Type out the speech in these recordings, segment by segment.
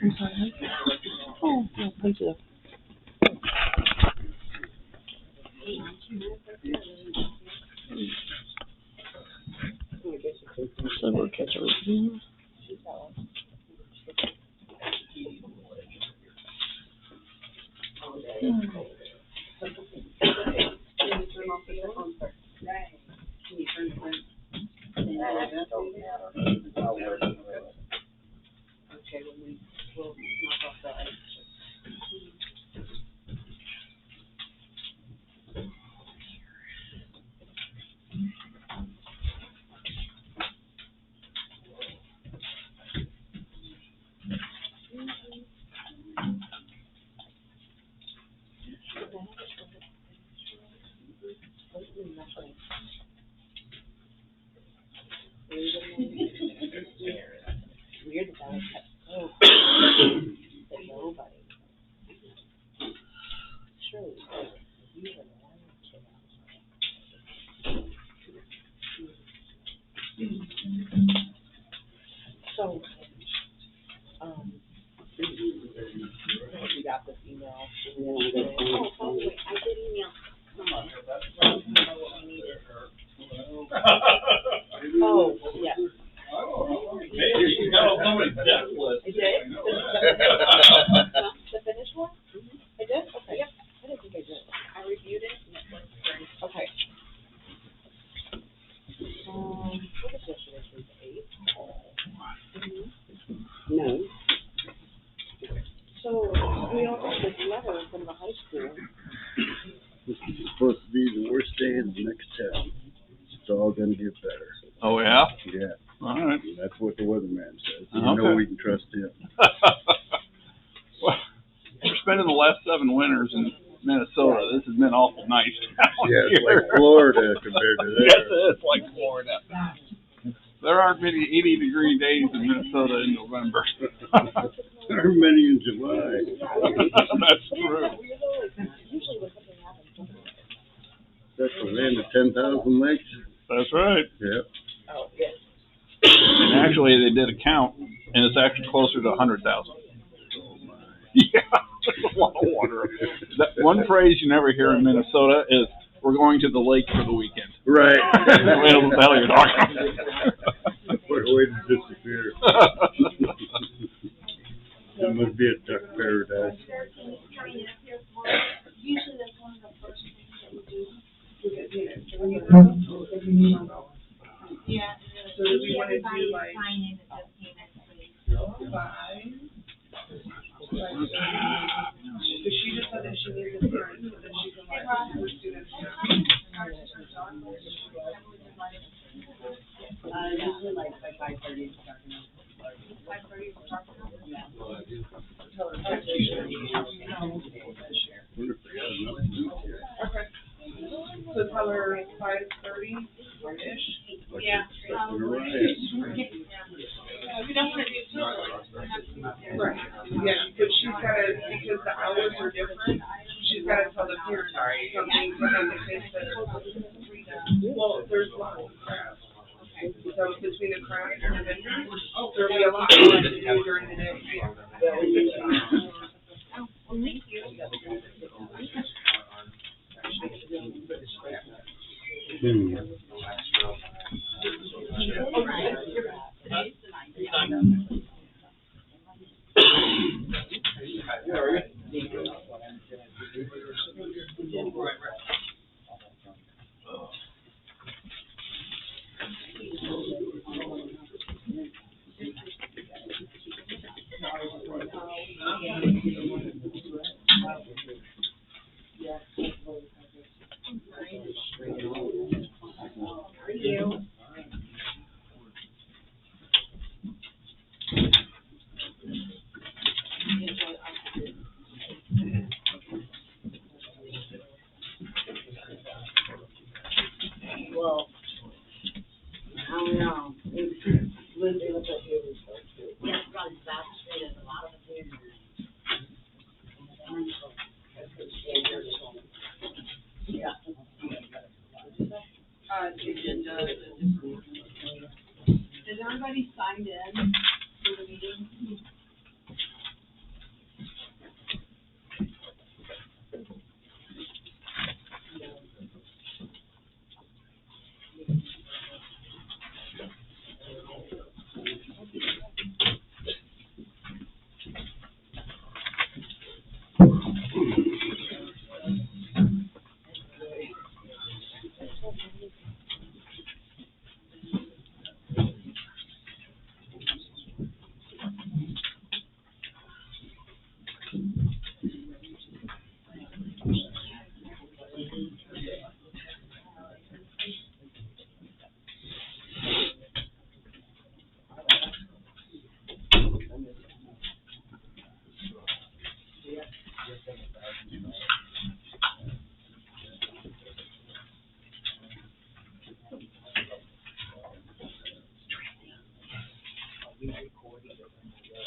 I'm sorry. Oh, no, thank you. So we'll catch a review. Weird that I kept so that nobody. Surely, you were the one kid. So, you got this email. Oh, wait, I did email. Oh, yes. Hey, you got on somebody's death list. I did? The finished one? I did? Okay. Yep. I didn't think I did. I reviewed it and it was great. Okay. What was yesterday's date? 8? No. So, we all got this letter from the high school. This is supposed to be the worst day in the next town. It's all gonna get better. Oh, yeah? Yeah. All right. And that's what the weatherman says. You Okay. know we can trust him. Well, we're spending the last 7 winters in Minnesota. This has been awful nice down Yeah, it's here. like Florida compared to Yes, there. it's like Florida. There aren't many 80-degree days in Minnesota in November. There are many in July. That's true. Usually when something happens, That's the land of 10,000 lakes. That's right. Yep. oh, yes. And actually, they did a count, and it's actually closer to 100,000. Oh my. Yeah, that's a lot of water. That one phrase you never hear in Minnesota is, "We're going to the lake for the weekend." Right. What the hell you're talking about? What a way to disappear. It must be a duck paradise. Usually that's one of the first things that we do. Yeah. So do we wanna do Everybody like sign in at the payment, please. 5? Because she just said that she needs a parent, so that she can let her students know. Usually like by 5:30. 5:30 for talking about. Okay. So tell her 5:30-ish? Yeah. Right. We don't want to do too early. Right, yeah, because she's gotta, because the hours are different, she's gotta tell the parents something to have the kids that, well, there's lots of crafts. So between the crafts and the vendors, there'll be a lot more to do during the day. Well, thank you. Well, I don't know. Lindsay, look at you. Yeah, probably South Street, there's a lot of them here.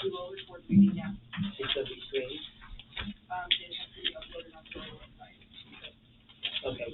we will record reading now. It's gonna be screened? It has to be uploaded onto our website. Okay.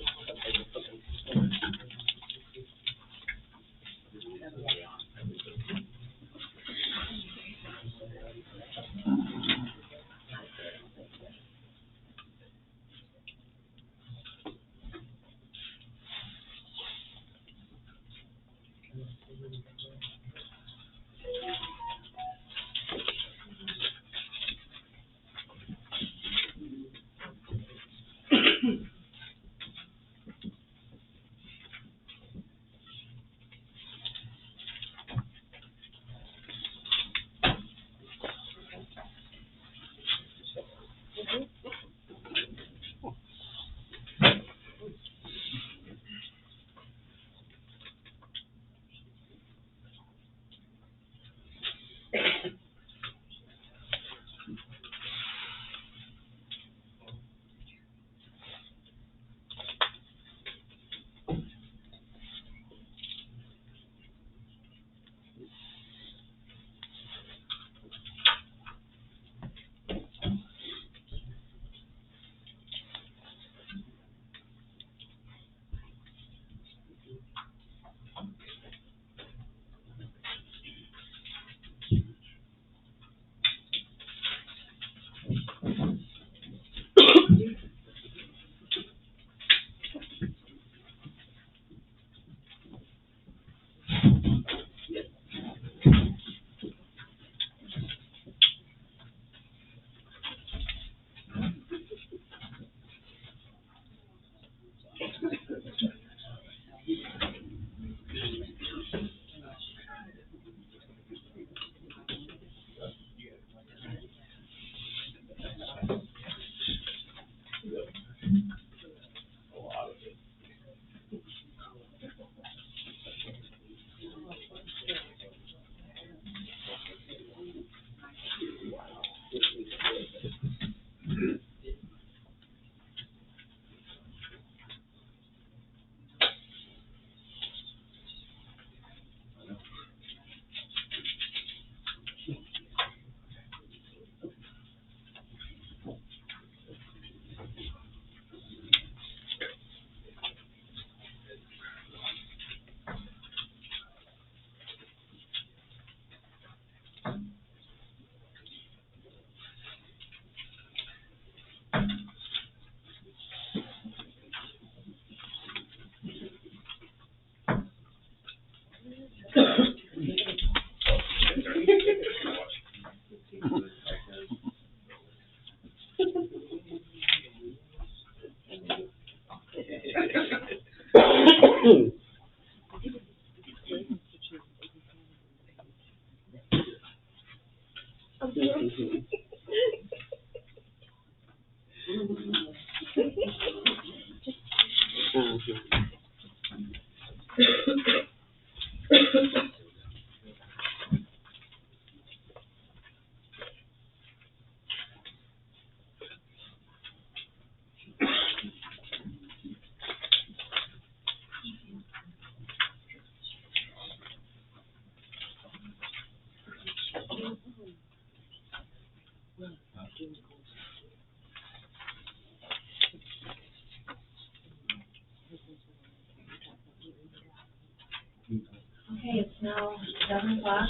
Okay, it's now 7:00.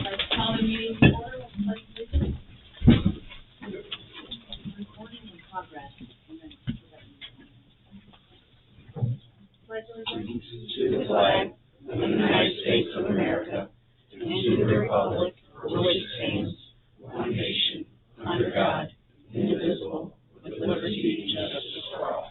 Let's call the meeting to order. Let's listen. Recording in progress. Pledge allegiance. To the flag of the United States of America, and to the republic for which it stands, one nation, under God, indivisible, with liberty and justice for all.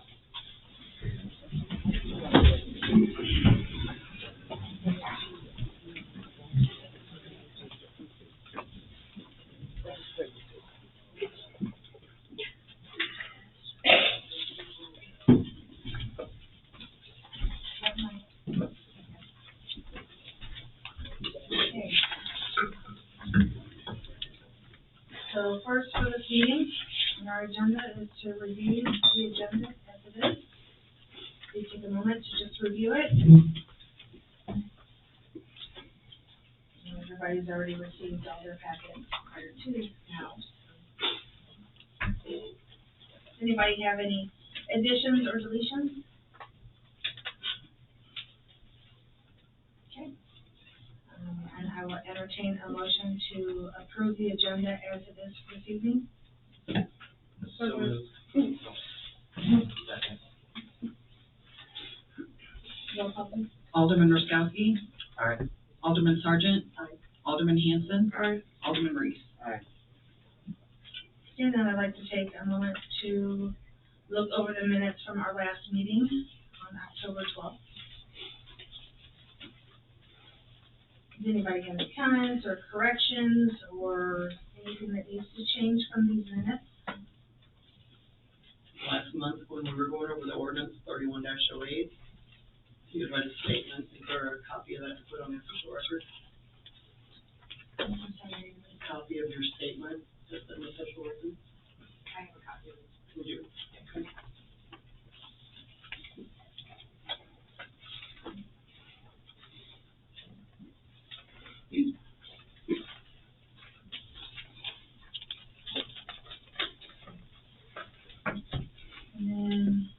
So first for this meeting, on our agenda is to review the agenda as it is. Please take a moment to just review it. And everybody's already received all their packets prior to now. Does anybody have any additions or deletions? Okay. And I will entertain a motion to approve the agenda as it is for this evening. So moved. Roll call, please. Alderman Roskowski. Aye. Alderman Sargent. Aye. Alderman Hanson. Aye. Alderman Reese. And then I'd like to take a moment to look over the minutes from our last meeting on October 12th. Does anybody have any comments or corrections or anything that needs to change from these minutes? Last month, when we were going over the ordinance 31-08, you had read a statement. Is there a copy of that to put on the official record? A copy of your statement that's in the official record? I have a copy of it. Would you? Okay. And then,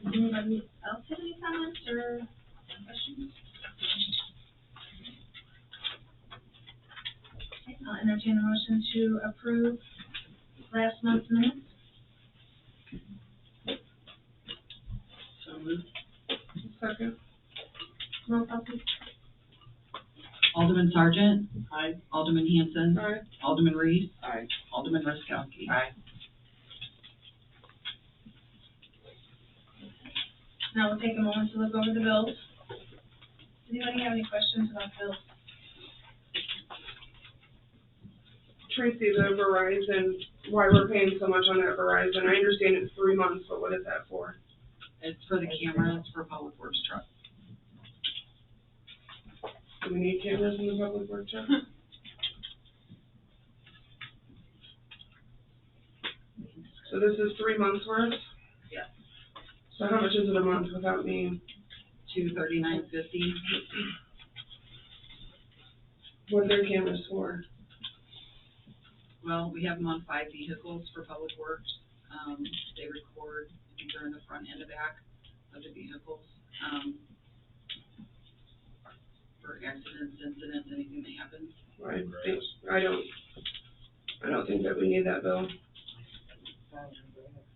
does anybody else have any comments or questions? Okay, I'll entertain a motion to approve last month's minutes. So moved. Second. Roll call, please. Alderman Sargent. Aye. Alderman Hanson. Aye. Alderman Reese. Aye. Alderman Roskowski. Aye. Now we'll take a moment to look over the bills. Does anybody have any questions about bills? Tracy, the Verizon, why we're paying so much on that Verizon, I understand it's 3 months, but what is that for? It's for the camera. It's for Public Works truck. Do we need cameras in the public works truck? So this is 3 months worth? Yeah. So how much is it a month without me? $239.50. What are their cameras for? Well, we have them on 5 vehicles for Public Works. They record either in the front and the back of the vehicles, for accidents, incidents, anything that happens. I don't think that we need that bill.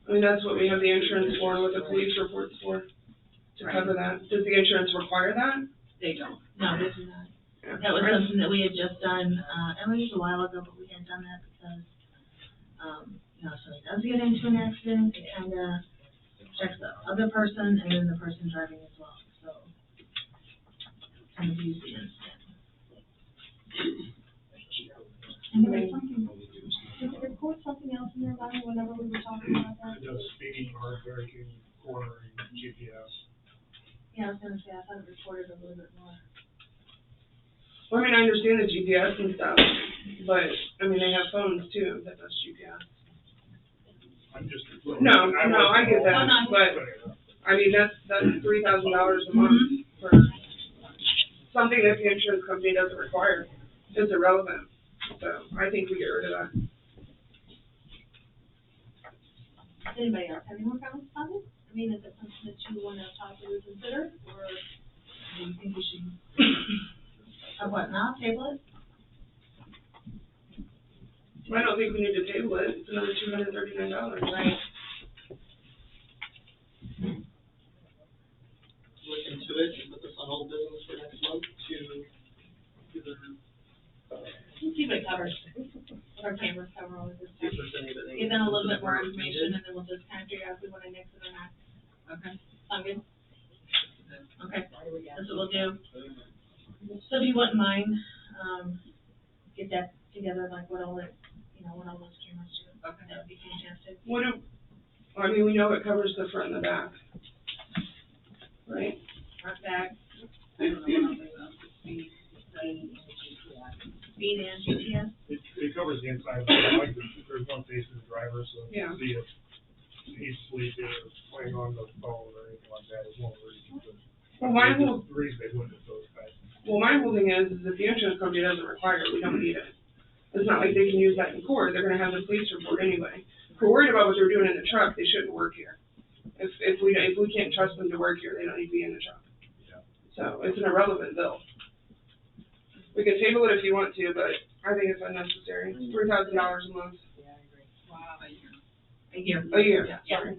I mean, that's what we have the insurance for, and what the police report's for, to cover that. Does the insurance require that? They don't. No, this is not. Yeah. That was something that we had just done, it was a while ago, but we had done that because, you know, so he does get into an accident, it kinda checks the other person and then the person driving as well, so. Kind of use the incident. And there was something, did it record something else in there, Lonnie, whenever we were talking about that? It does speeding, hard braking, cornering, GPS. Yeah, I was gonna say, I thought it reported a little bit more. Well, I mean, I understand the GPS and stuff, but, I mean, they have phones too that does GPS. I'm just. No, I get that, but, I mean, that's $3,000 a month for something that the insurance company doesn't require. It's irrelevant, so I think we get rid of that. Does anybody else have any more comments on it? I mean, is it something that you wanna possibly consider, or do you think we should, what, now, table it? I don't think we need to table it, it's another $239. Right. Look into it and put this on old business for next month to either, See what it covers, what our cameras cover all of this see stuff. if there's anything. Give them a little bit more information, and then we'll just kind of figure out if we wanna nix it or not. Okay. Sound good? Okay, that's what we'll do. So if you wouldn't mind, get that together, like what all it, you know, what all those cameras do. Okay. That would be fantastic. I mean, we know it covers the front and the back. Right? Front, back, I don't know what else it speed and GPS. It covers the inside, like, there's one facing the driver, so you Yeah. can see if he's sleeping or playing on the phone or anything like that, it won't read. Well, why will, The reason they wouldn't have those guys. Well, my whole thing is if the insurance company doesn't require it, we don't need it. It's not like they can use that in court, they're gonna have the police report anyway. If we're worried about what they're doing in the truck, they shouldn't work here. If we can't trust them to work here, they don't need to be in the truck. So it's an irrelevant bill. We can table it if you want to, but I think it's unnecessary. $3,000 a month. Wow, a year. A year, Yeah. sorry.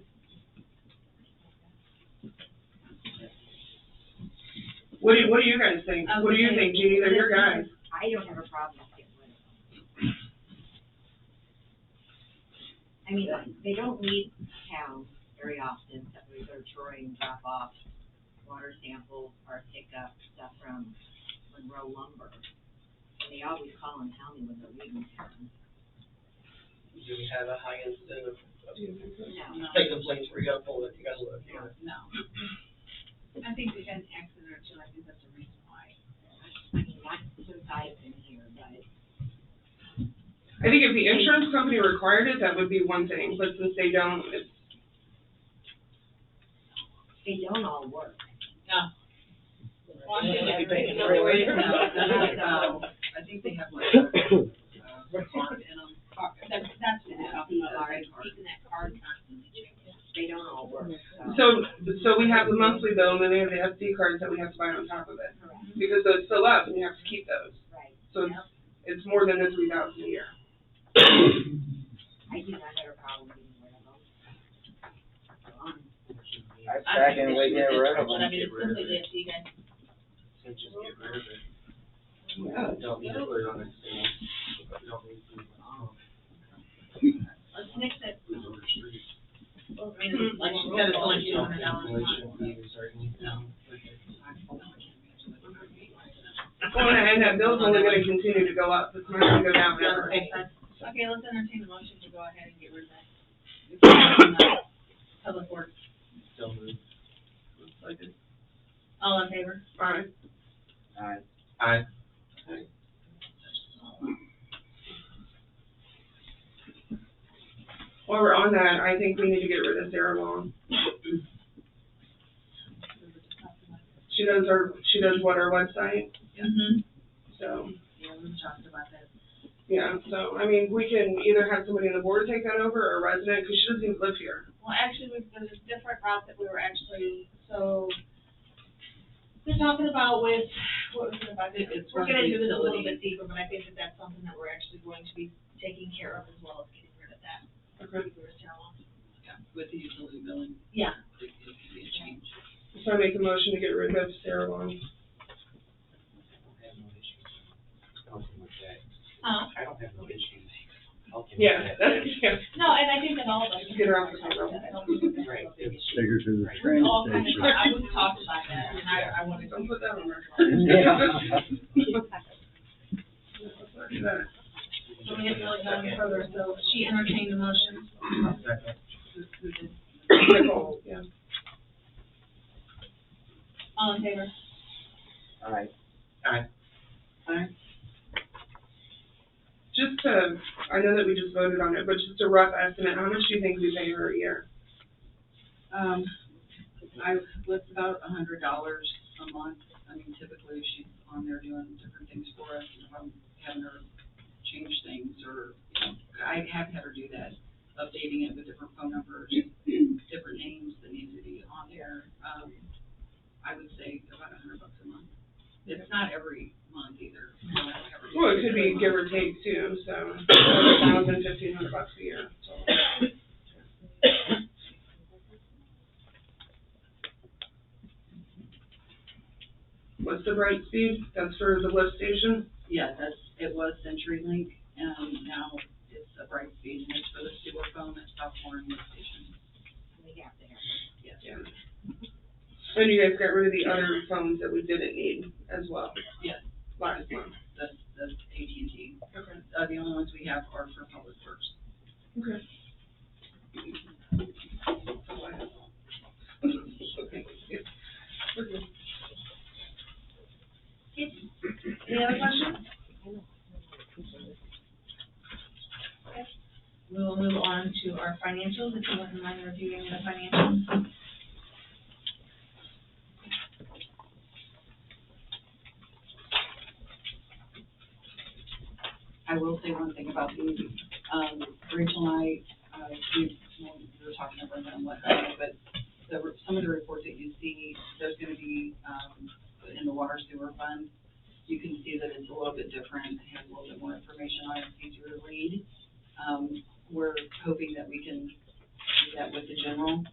What do you guys think? What do you think, Jeannie? They're your guys. I don't have a problem with getting rid of them. I mean, they don't leave town very often, except we go to Troy and drop off water samples or pick up stuff from Monroe Lumber. And they always call and tell me when they're leaving town. Do we have a high incident of No. like complaints where you gotta pull it, you gotta look? No. I think we had an accident or two, I think that's the reason why. I mean, not since I've been here, but I think if the insurance company required it, that would be one thing, but since they don't, it's, they don't all work. Well, I think Maybe they can no, throw it. I think they have like a card in them. That's what they're talking about, right? Keeping that card constantly changing. They don't all work, so. so we have the monthly bill, and then we have the SD cards that we have to buy on top of it. Because those fill up, and you have to keep those. Right. So it's more than the $3,000 a year. I do not have a problem getting rid of them. I second we get rid of them. I mean, it's simply this, you guys. Just get rid of it. Yeah. Don't need to put it on a stand. Don't need to. Let's mix it. Put it on the street. I mean, like she said, it's only $200 a month. Installation fees or anything. Well, and that bill's only gonna continue to go up, it's not gonna go down ever. Okay, let's entertain the motion to go ahead and get rid of that. Public Works, Don't move. all in favor? Alright, Aye. while we're on that, I think we need to get rid of Sarah Long. She does our website, Mm-hmm. so, Yeah, we talked about that. yeah, so, I mean, we can either have somebody on the board take that over, or a resident, cause she doesn't even live here. Well, actually, there's a different route that we were actually, so, we're talking about with, what was it about? We're gonna do this a little bit deeper, but I think that that's something that we're actually going to be taking care of as well as getting rid of that. Okay. Yeah, with the utility billing, Yeah. it could be a change. So I make a motion to get rid of Sarah Long. I don't have no issues. I'll give Yeah, that. that's, yeah, No, and I think that all of us. Just get her off the table. I don't think that's Right. a big issue. Take her to the We train all kind of, station. we talked about that, and I wanted to. don't put that on there. So we have to really go any further, so she entertained the motion. Nicole, yeah. All in favor? Aye. Just to, I know that we just voted on it, but just a rough estimate, how much do you think we pay her a year? I was about $100 a month. I mean, typically she's on there doing different things for us, if I'm having her change things, or, I have had her do that, updating it with different phone numbers, different names that need to be on there. I would say about $100 a month. It's not every month either. Well, it could be give or take too, so $1,000, $1,500 a year, so. What's the bright speed? That's for the lift station? Yeah, it was CenturyLink, and now it's a bright speed, and it's for the sewer phone at South Warren Lift Station. We have to have Yes. Yeah. And you guys got rid of the other phones that we didn't need as well? Yes. Last month? That's AT&T. Okay. The only ones we have are for Public Works. Okay. Any other questions? Okay. We will move on to our financials, if you wouldn't mind reviewing the financials. I will say one thing about the, Rachel and I, we were talking about them and whatnot, but some of the reports that you see, there's gonna be, in the water sewer fund, you can see that it's a little bit different, it has a little bit more information on it, it's easier to read. We're hoping that we can do that with the general,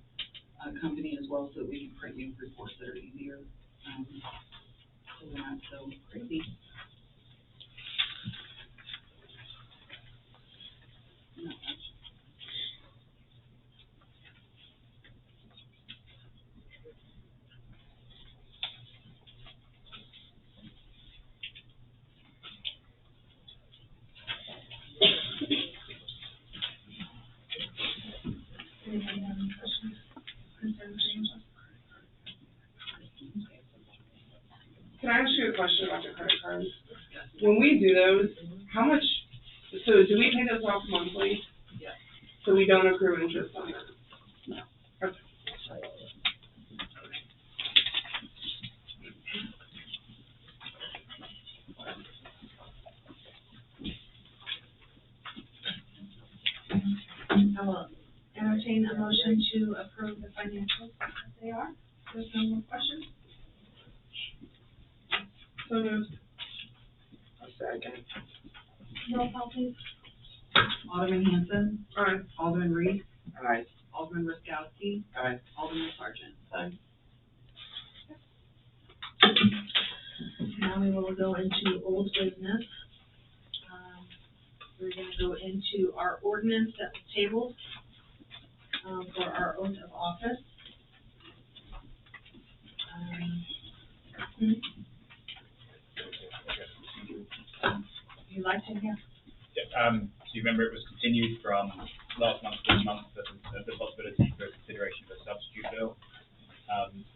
company as well, so that we can print you reports that are easier, so they're not so crazy. Anybody have any questions, concerns, changes? Can I ask you a question about the credit cards? When we do those, how much, so do we pay those off monthly? Yes. So we don't accrue interest on that? No. Okay. I will entertain a motion to approve the financials as they are. There's no more questions? So moved. Second. Roll call, please. Alderman Hanson, Aye. Alderman Reese, Aye. Alderman Raskowski, Aye. Alderman Sargent. Aye. Now we will go into old business. We're gonna go into our ordinance that was tabled, for our oath of office. You'd like to, yeah? So you remember it was continued from last month to this month, the possibility for consideration of a substitute bill.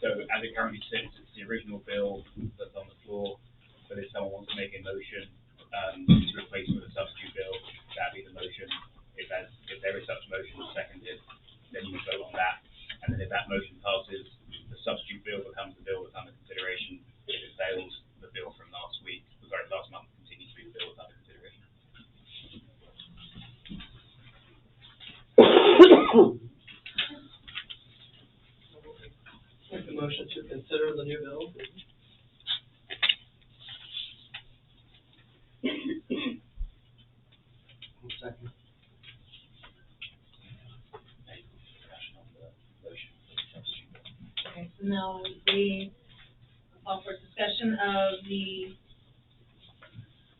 So as it currently sits, it's the original bill that's on the floor, but if someone wants to make a motion, to replace it with a substitute bill, that'd be the motion. If there is such a motion seconded, then you vote on that, and then if that motion passes, the substitute bill becomes the bill that's under consideration. If it fails, the bill from last month continues to be the bill that's under consideration. Make a motion to consider the new bill. Second. Okay, so now we call for discussion of the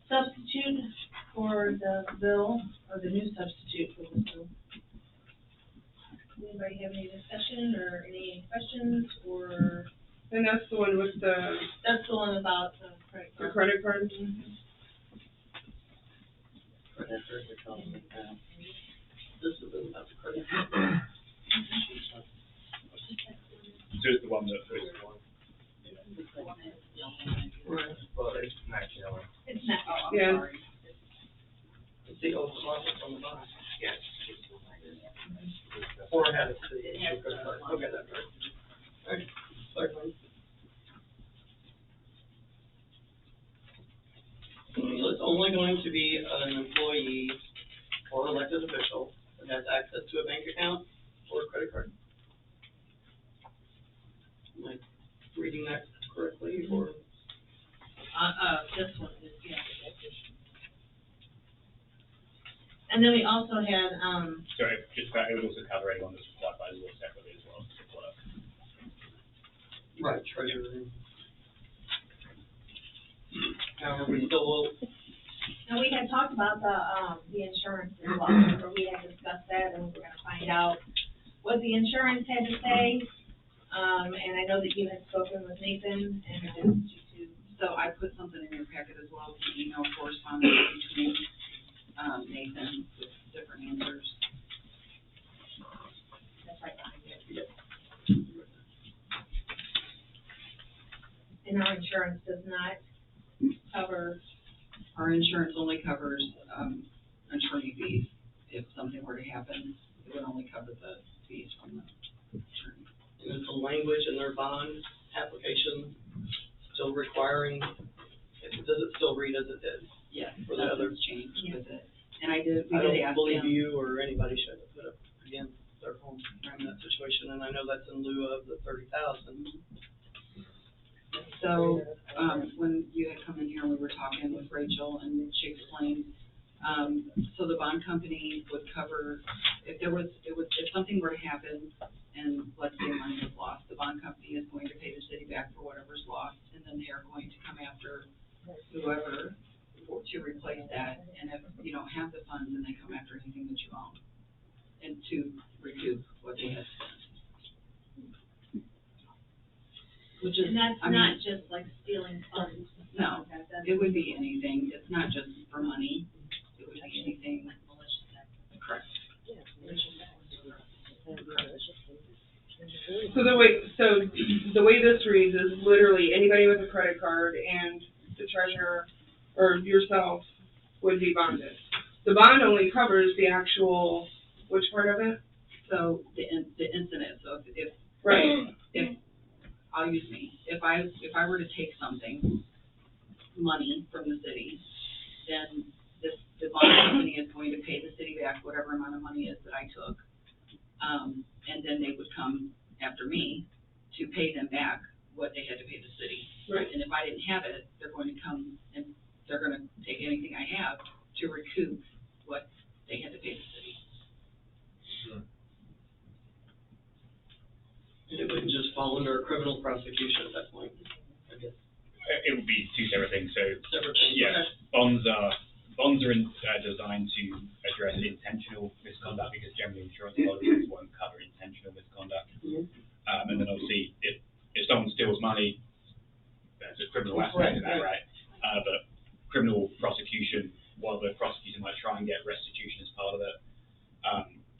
substitute for the bill, or the new substitute for the bill. Anybody have any discussion or any questions, or? And that's the one with the That's the one about the credit card. credit card? This is about the credit card. So it's the one that was. Right. Well, it's not yellow. It's not, oh, I'm Yeah. sorry. It's the old office on the bottom. Yes. Or had it. It has the one. Okay, that's right. Alright, second. So it's only going to be an employee or elected official that has access to a bank account or a credit card. Am I reading that correctly, or? This one is, yeah. And then we also had, Sorry, just that, it would also cover anyone that's required by law separately as well to work. Right, treasurer. However, we still will, and we had talked about the insurance as well, remember we had discussed that, and we were gonna find out what the insurance had to say. And I know that you had spoken with Nathan, and I asked you to. So I put something in your packet as well, some email correspondence between, Nathan with different answers. That's right behind you. And our insurance does not cover, Our insurance only covers, attorney fees. If something were to happen, it would only cover the fees from the attorney. and there's some language in their bond application still requiring, does it still read as it did? Yes, For the others. changed Yeah. with believe you or anybody should have put up against their home in that situation, and I know that's in lieu of the 30,000. So, when you had come in here, we were talking with Rachel, and she explained, so the bond company would cover, if something were to happen, and let's say money was lost, the bond company is going to pay the city back for whatever's lost, and then they are going to come after whoever to replace that, and if you don't have the funds, then they come after anything that you own, and to recoup what they had spent. Which is, And that's I mean, not just like stealing funds. no, it would be anything, it's not just for money, it would be anything. Correct. So the way this reads is literally anybody with a credit card and the treasurer or yourself would be bonded. The bond only covers the actual, which part of it? So the incident, so if, Right. if, I'll use me, if I were to take something, money from the city, then the bond company is going to pay the city back whatever amount of money is that I took. And then they would come after me to pay them back what they had to pay the city. Right. And if I didn't have it, they're going to come and they're gonna take anything I have to recoup what they had to pay the city. And it wouldn't just fall under a criminal prosecution at that point, I guess. It would be two separate things, so, Separate things, yeah, okay. bonds are designed to address intentional misconduct, because generally insurance policies won't cover intentional misconduct. And then obviously, if someone steals money, that's a criminal aspect of that, right? But criminal prosecution, while the prosecutor might try and get restitution as part of it,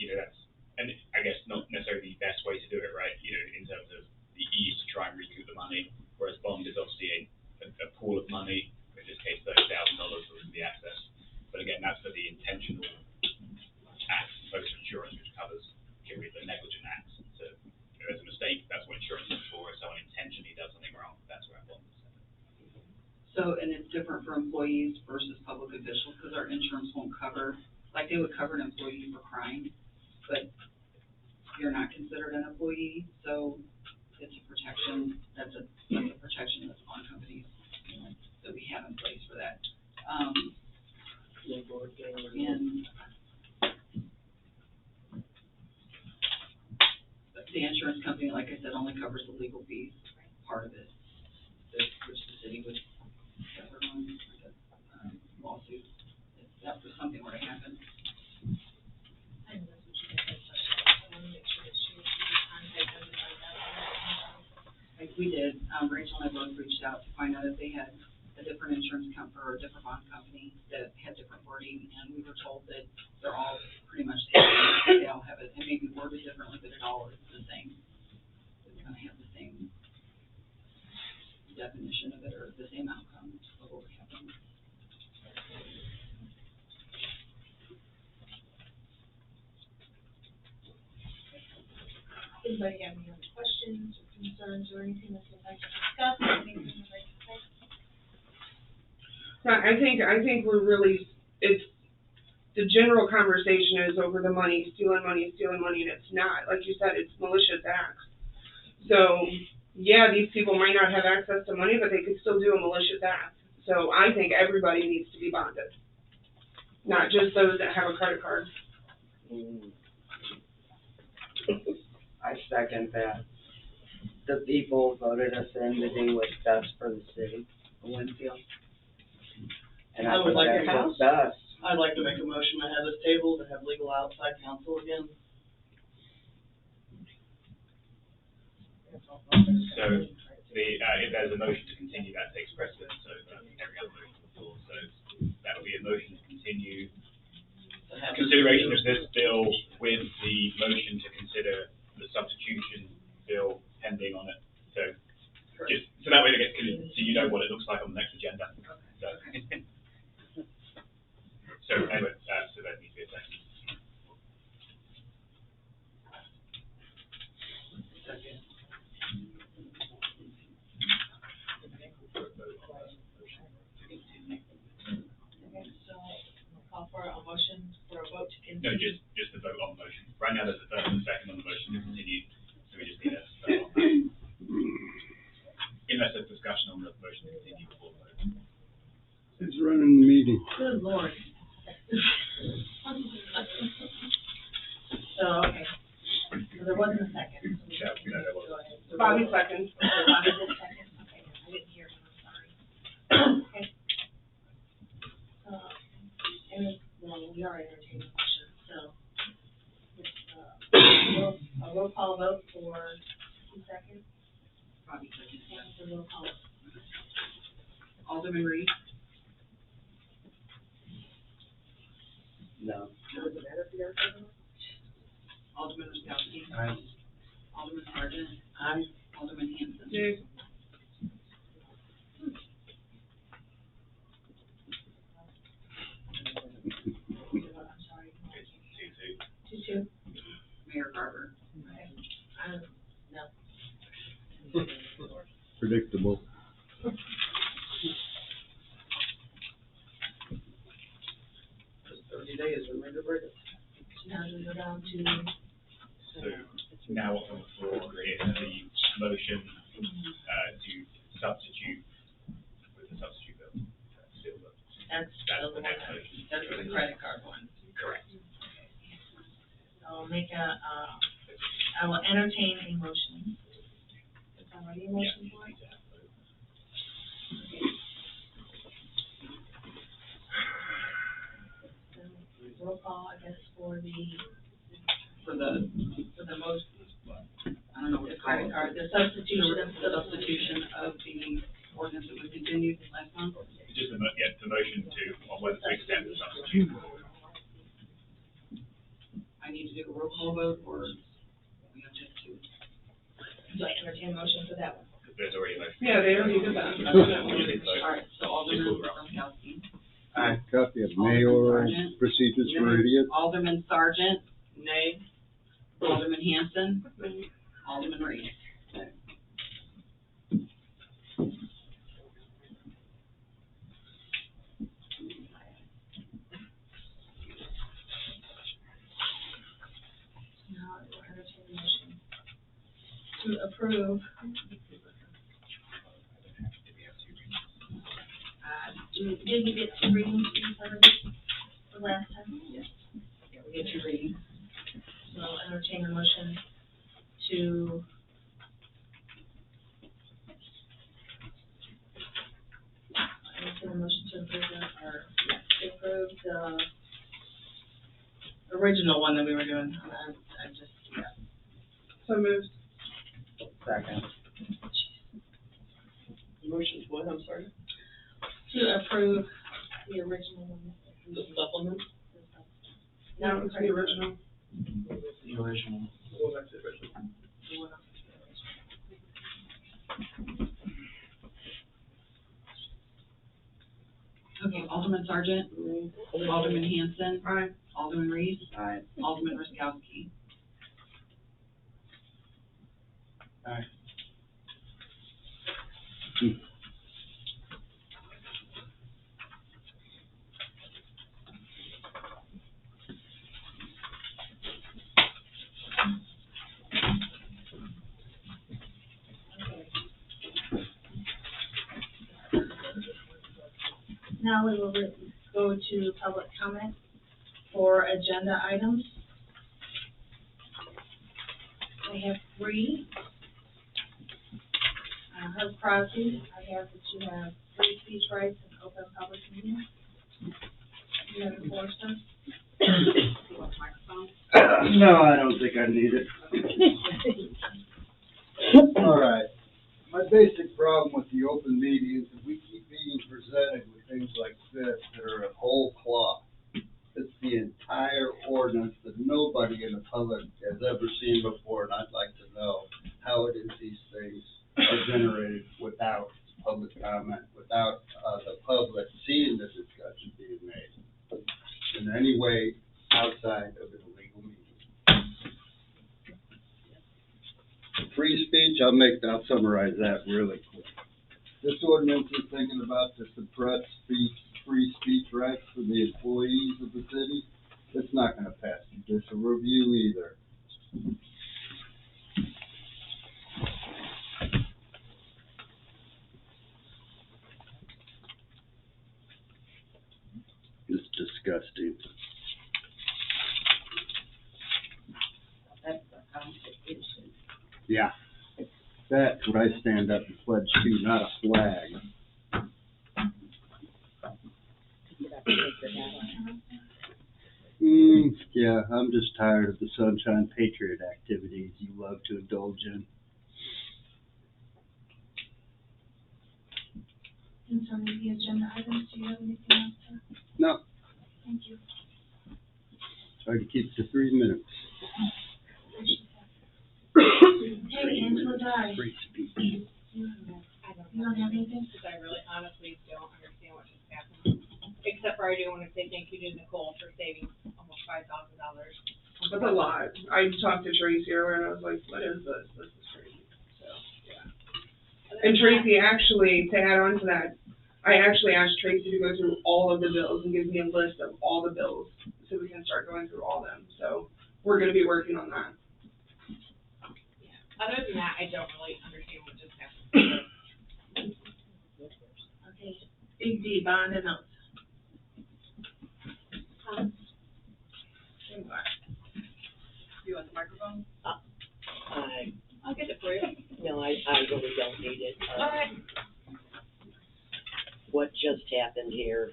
that's, and I guess not necessarily the best way to do it, right? In terms of the ease to try and recoup the money, whereas bond is obviously a pool of money, in this case $30,000 was the access. But again, that's for the intentional act, as opposed to insurance, which covers the negligent acts. So if there's a mistake, that's what insurance is for. If someone intentionally does something wrong, that's where bond is. So, and it's different for employees versus public officials, because our insurance won't cover, like they would cover an employee for crime, but you're not considered an employee, so it's a protection, that's a protection that bond companies, that we have in place for that. And the insurance company, like I said, only covers the legal fees part of it, which the city would cover on like a lawsuit, if that was something were to happen. I know that's what you guys said, I want to make sure that she contact everybody that. Like we did, Rachel and I both reached out to find out if they had a different insurance company or a different bond company that had different wording, and we were told that they're all pretty much the same. They all have it, and maybe worded differently, but it all is the same. It's gonna have the same definition of it, or the same outcome of what would happen. Anybody have any other questions or concerns or anything that they'd like to discuss, anything they'd like to say? No, I think we're really, it's, the general conversation is over the money, stealing money, and it's not. Like you said, it's malicious acts. So, yeah, these people might not have access to money, but they could still do a malicious act. So I think everybody needs to be bonded, not just those that have a credit card. I second that. The people voted us in to do what's best for the city of Winfield. And I I would think like that's your what's best. I'd like to make a motion to have this table, to have legal outside counsel again. So if there's a motion to continue, that takes precedence over every other motion on the floor. So that would be a motion to continue consideration of this bill with the motion to consider the substitution bill pending on it. So that way so you know what it looks like on the next agenda. So anyway, so that needs to be a second. Second. Okay, so we'll call for a motion for a vote to No, just the vote on the motion. Right now, there's a first and second on the motion to continue, so we just need a vote on that. Unless there's discussion on the motion to continue before the vote. Who's running the meeting? Good lord. So, okay, so there wasn't a second. So we Yeah, can no, there go wasn't. ahead. So Bobby roll- seconds. Okay, Bobby did second, okay, I didn't hear him, I'm sorry. Okay. And, well, we are entertaining motion, so, it's, a roll call vote for 2 seconds. Bobby second, yeah. And a roll call. Alderman Reed, No. Alderman Roskowski. Aye. Alderman Sargent. Aye. Alderman Hanson. Yay. I'm sorry. It's 2-2. 2-2. Mayor Garber. No. Predictable. Just 30 days, remember, Bridget? Now we go down to, So now what's on the floor is the motion, to substitute with the substitute bill. that's That's the the one. next motion. That's the credit card one. Correct. I'll make I will entertain a motion. Is already a motion for it? Then roll call, I guess, for the most, I don't know what the it's called. credit card, the substitution of The substitution of the ordinance that was continued last month. Just the motion to, on whether to extend the substitute. I need to do a roll call vote, or we have just two? Do I entertain a motion for that one? There's already a motion. Yeah, they already did that. We just need to vote. All right, so Alderman Roskowski. Aye. Copy of Alderman mayoral Sargent. procedures for idiots. Alderman Sargent. Nay. Alderman Hanson. Alderman Reed. Now I will entertain a motion to approve, did you get 2 readings for the last time? Yes. Yeah, we get 2 readings. So I'll entertain a motion to entertain a motion to approve to approve the original one that we were doing. I just, yeah. So moved. Second. Motion's what, I'm sorry? To approve the original one. The supplement? No, it's the original. The original. Go back to the original. Okay, Alderman Sargent. Alderman Hanson. Aye. Alderman Reed. Aye. Alderman Roskowski. Aye. Now we will go to public comment for agenda items. I have 3. Herb Crosby, I have that you have free speech rights and open public meetings. You have enforced them? No, I don't think I need it. All right. My basic problem with the open meeting is that we keep being presented with things like this that are a whole cloth. It's the entire ordinance that nobody in the public has ever seen before, and I'd like to know how it is these things are generated without public comment, without, the public seeing the discussion being made in any way outside of an illegal meeting. Free speech, I'll summarize that really quick. This ordinance is thinking about to suppress free speech rights for the employees of the city. It's not gonna pass disgusting. That's a constitution. Yeah. That's what I stand up and pledge to, not a flag. You have to take your hat off. Yeah, I'm just tired of the Sunshine Patriot activities you love to indulge in. And some of the agenda items, do you have anything else to? No, Thank you. try to keep to 3 minutes. Hey, Angela Dye, Free speech. you don't have anything? Because I really honestly don't understand what just happened. Except for I do want to say thank you to Nicole for saving almost $5,000. That's a lot. I talked to Tracy earlier and I was like, what is this? This is crazy. So, yeah. And Tracy actually, to add on to that, I actually asked Tracy to go through all of the bills and give me a list of all the bills so we can start going through all them. So we're gonna be working on that. Other than that, I don't really understand what just happened. Okay. Big D, bond and notes. You want the microphone? I'll get it for you. No, I really don't need it. All right. What just happened here,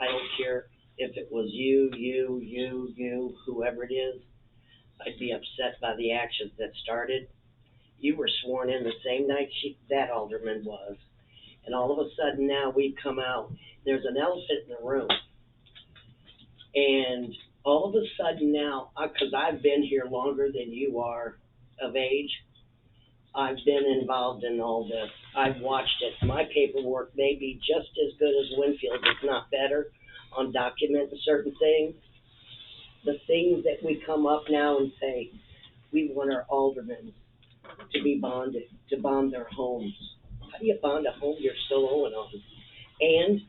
I don't care if it was you, whoever it is, I'd be upset by the actions that started. You were sworn in the same night that alderman was. And all of a sudden now we've come out, there's an elephant in the room. And all of a sudden now, because I've been here longer than you are of age, I've been involved in all this. I've watched it. My paperwork may be just as good as Winfield, if not better, on documenting certain things. The things that we come up now and say, we want our aldermen to be bonded, to bond their homes. How do you bond a home you're still owing on? And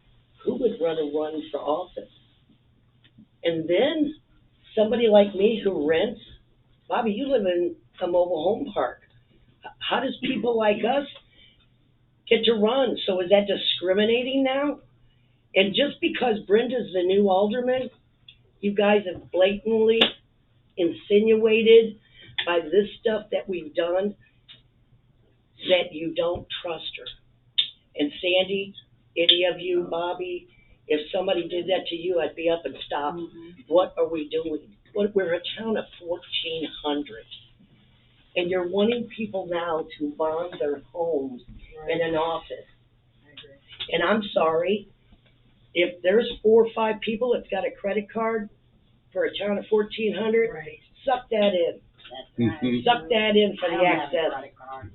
who would rather run for office? And then somebody like me who rents, Bobby, you live in a mobile home park. How does people like us get to run? So is that discriminating now? And just because Brenda's the new alderman, you guys have blatantly insinuated by this stuff that we've done that you don't trust her. And Sandy, any of you, Bobby, if somebody did that to you, I'd be up and stop. What are we doing? We're a town of 1,400. And you're wanting people now to bond their homes in an office. I agree. And I'm sorry, if there's 4 or 5 people that's got a credit card for a town of 1,400, Right. suck that in. That's right. Suck that in for I the don't have a access. credit card.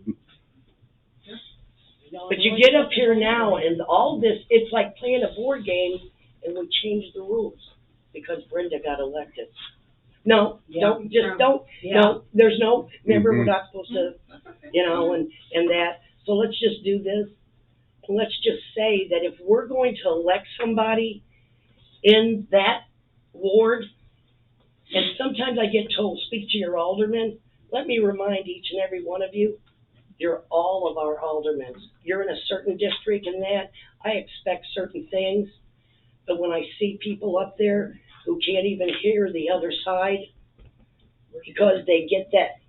But you get up here now and all this, it's like playing a board game and we change the rules because Brenda got elected. No, don't, just don't, no, there's no, remember, we're not supposed to, you know, and that. So let's just do this. And let's just say that if we're going to elect somebody in that ward, and sometimes I get told, speak to your alderman, let me remind each and every one of you, you're all of our aldermen. You're in a certain district and that, I expect certain things, but when I see people up there who can't even hear the other side because they get that,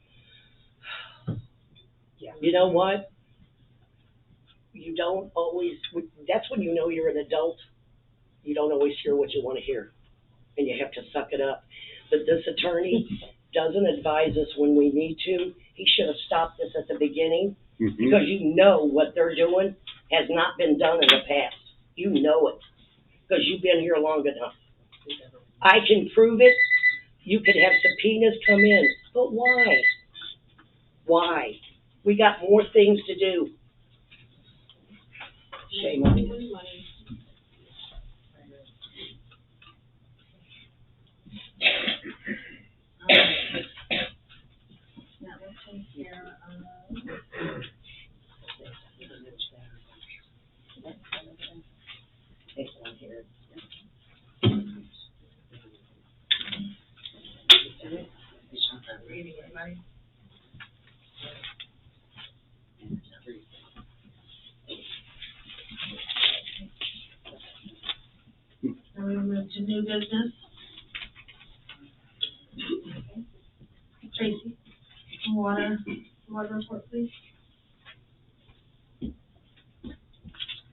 you know what? You don't always, that's when you know you're an adult. You don't always hear what you want to hear, and you have to suck it up. But this attorney doesn't advise us when we need to. He should have stopped this at the beginning, because you know what they're doing has not been done in the past. You know it, because you've been here long enough. I can prove it. You could have subpoenas come in, but why? Why? We got more things to do. Shame on you. That will take care of. This one here. Now we will move move to new business. Tracy, water report, please.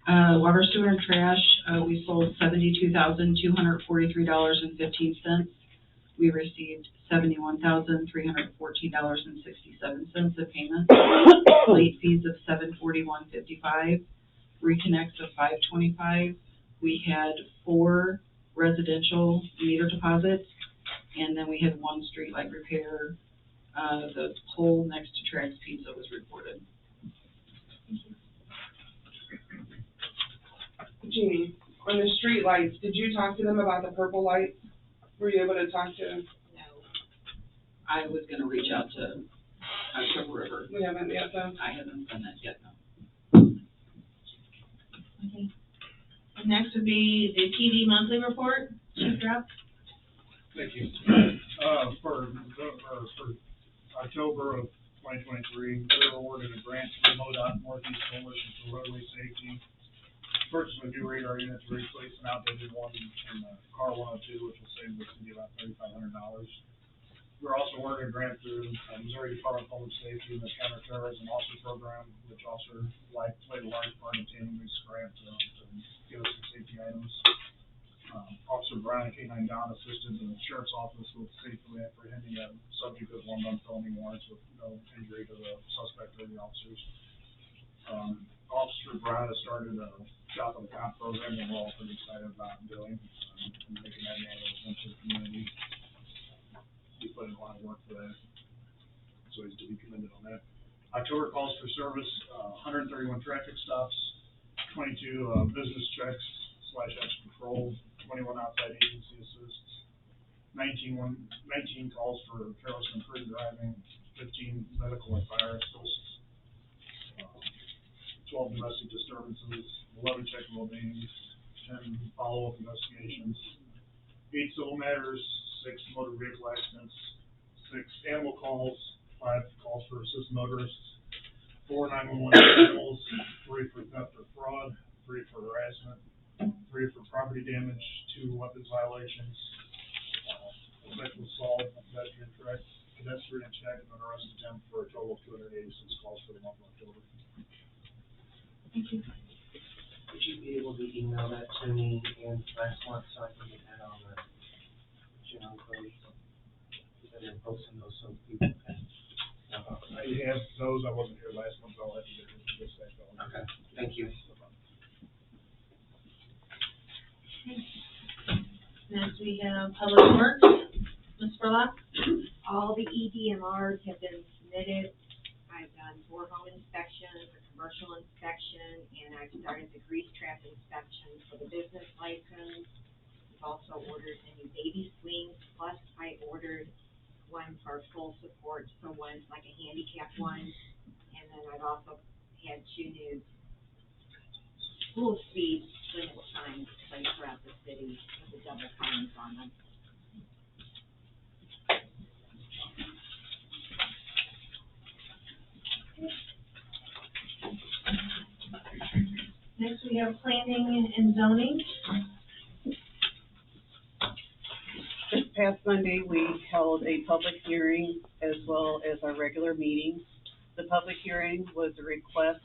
Water, sewer, and trash, we sold $72,243.15. We received $71,314.67 of payment. Late fees of $741.55. Reconnects of $525. We had 4 residential meter deposits, and then we had 1 street light repair. The pole next to Trax Pizza was reported. Jeannie, on the street lights, did you talk to them about the purple lights? Were you able to talk to? No. I was gonna reach out to River. We haven't yet though. I haven't done that yet, no. Okay. And next would be the TV monthly report. Chief Drop. Thank you. For October of 2023, we were awarded a grant to MoDOT Northeast Coalition for Roadway Safety. Purchase a new radar unit to replace an outdated one in car 102, which will save the city about $3,500. We're also awarded a grant through Missouri Department of Public Safety and the Counterterrorism Officer Program, which also played a large part in obtaining this grant to give us some safety items. Officer Brian and K9 Don assisted the Sheriff's Office with safely apprehending a subject of 1-month felony warrants with no injury to the suspect or the officers. Officer Brian has started a shop on the cop program that we're all pretty excited about doing, and making that an event to the community. He put in a lot of work for that, so he's to be commended on that. October calls for service, 131 traffic stops, 22 business checks / extra patrol, 21 outside agency assists, 19 calls for careless and imprudent driving, 15 medical and fire assists, 12 domestic disturbances, 11 check well-beings, 10 follow-up investigations, 8 civil matters, 6 motor vehicle accidents, 6 animal calls, 5 calls for assist motorists, 4 911 animals, 3 for theft or fraud, 3 for harassment, 3 for property damage, 2 weapons violations, sexual assault, pedestrian check, and an arrest attempt for a total of 286 calls for the month of October. Thank you. Would you be able to email that to me and last month so I can get that on the general page? Because I've been posting those so people can. I have those. I wasn't here last month, so I'll have to get this back on. Okay, thank you. Next we have Public Works. Ms. Spurlock. All the EDMRs have been submitted. I've done 4 home inspections, a commercial inspection, and I've started the grease trap inspection for the business license. I've also ordered a new baby swing, plus I ordered one for full support, so one's like a handicap one. And then I've also had 2 new school speed limit signs placed throughout the city with the double cones on them. Next we have planning and zoning. This past Monday, we held a public hearing as well as our regular meeting. The public hearing was a request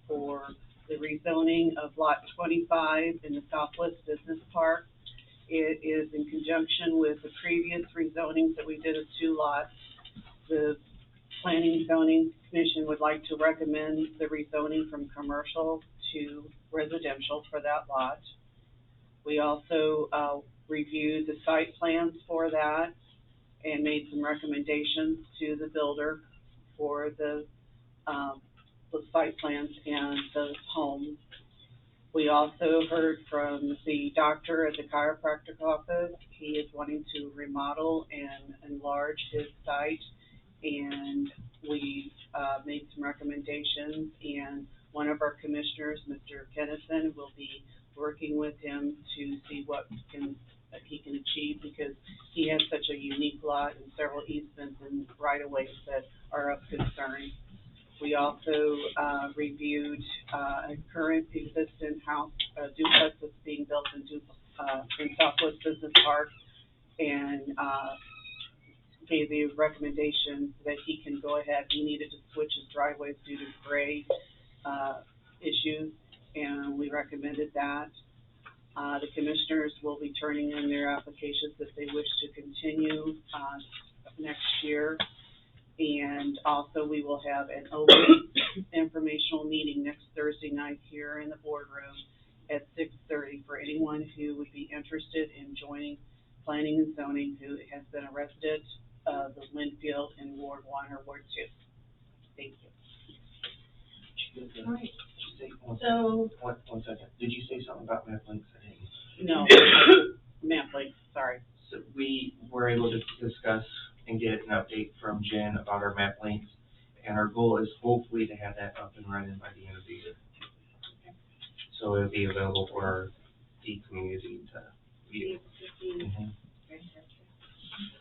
for the rezoning of Lot 25 in the Southwest Business Park. It is in conjunction with the previous rezonings that we did of 2 lots. The Planning and Zoning Commission would like to recommend the rezoning from commercial to residential for that lot. We also reviewed the site plans for that and made some recommendations to the builder for the site plans and the homes. We also heard from the doctor at the chiropractic office. He is wanting to remodel and enlarge his site, and we made some recommendations, and one of our commissioners, Mr. Kennison, will be working with him to see what he can achieve, because he has such a unique lot and several easements and right-of-ways that are of concern. We also reviewed a current existing house, duplex that's being built in in Southwest Business Park, and, gave the recommendation that he can go ahead. He needed to switch his driveways due to grade, issues, and we recommended that. The commissioners will be turning in their applications if they wish to continue, next year. And also, we will have an open informational meeting next Thursday night here in the boardroom at 6:30 for anyone who would be interested in joining planning and zoning who has been a resident of the Winfield in Ward 1 or Ward 2. Thank you. All right. So. One second. Did you say something about map links? I didn't. No, map link, sorry. So we were able to discuss and get an update from Jen about our map links, and our goal is hopefully to have that up and running by the end of the year. So it'll be available for the community to view.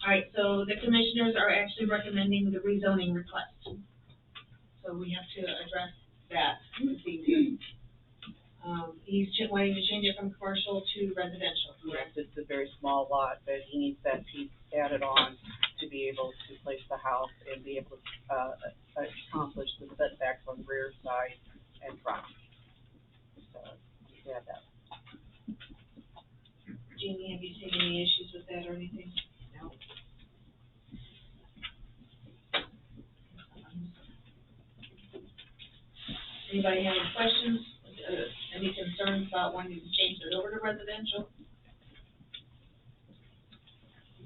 All right, so the commissioners are actually recommending the rezoning request. So we have to address that this evening. He's wanting to change it from commercial to residential, correct? Yes, it's a very small lot, but he needs that piece added on to be able to place the house and be able to, accomplish the setbacks on rear, side, and front. So, we have that. Jeannie, have you seen any issues with that or anything? No. Anybody have any questions, any concerns about wanting to change it over to residential?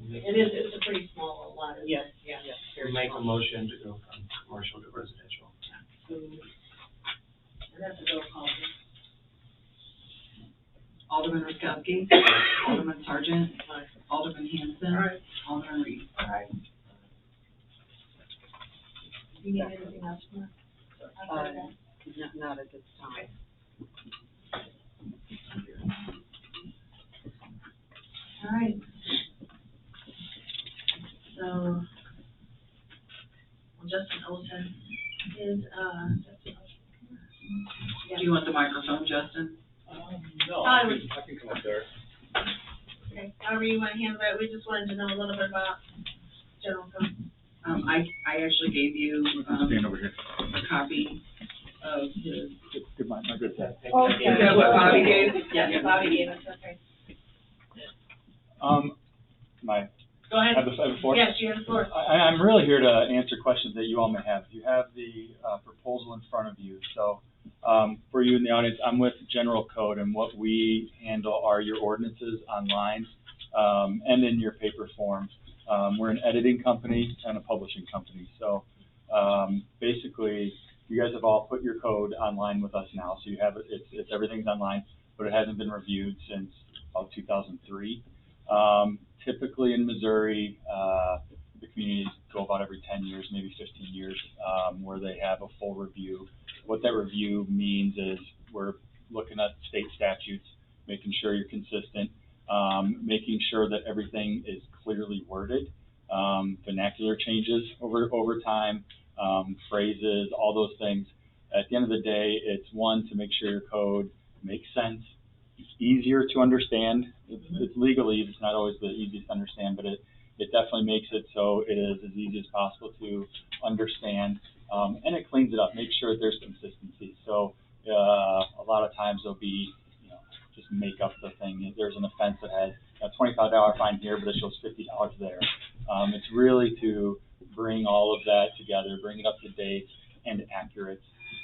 It's a pretty small lot, isn't it? Yes, Yeah. yes. Make a motion to go from commercial to residential. And that's a roll call. Alderman Roskowski, Alderman Sargent, Alderman Hanson, Alderman Reed. Aye. Do you need anything else from us? Outside of that? Not at this time. All right. So, Justin Olson is, Do you want the microphone, Justin? No, I I can come up there. okay, however you want to handle it, we just wanted to know a little bit about general code. I actually gave you, Stand over here. a copy of his. Good, my good side. Is that what Bobby gave? Yeah, Bobby gave us, okay. Go ahead. Have the floor? Yes, you have the floor. I'm really here to answer questions that you all may have. You have the proposal in front of you. So for you in the audience, I'm with General Code, and what we handle are your ordinances online and in your paper form. We're an editing company and a publishing company. So basically, you guys have all put your code online with us now. So you have it, it's everything's online, but it hasn't been reviewed since about 2003. Typically in Missouri, the communities go about every 10 years, maybe 15 years, where they have a full review. What that review means is we're looking at state statutes, making sure you're consistent, making sure that everything is clearly worded, vernacular changes over time, phrases, all those things. At the end of the day, it's one, to make sure your code makes sense, easier to understand. It's legalese, it's not always the easiest to understand, but it definitely makes it so it is as easy as possible to understand, and it cleans it up, makes sure there's consistency. So a lot of times there'll be, just make up the thing. If there's an offense that has a $25 fine here, but it shows $50 there. It's really to bring all of that together, bring it up to date and accurate.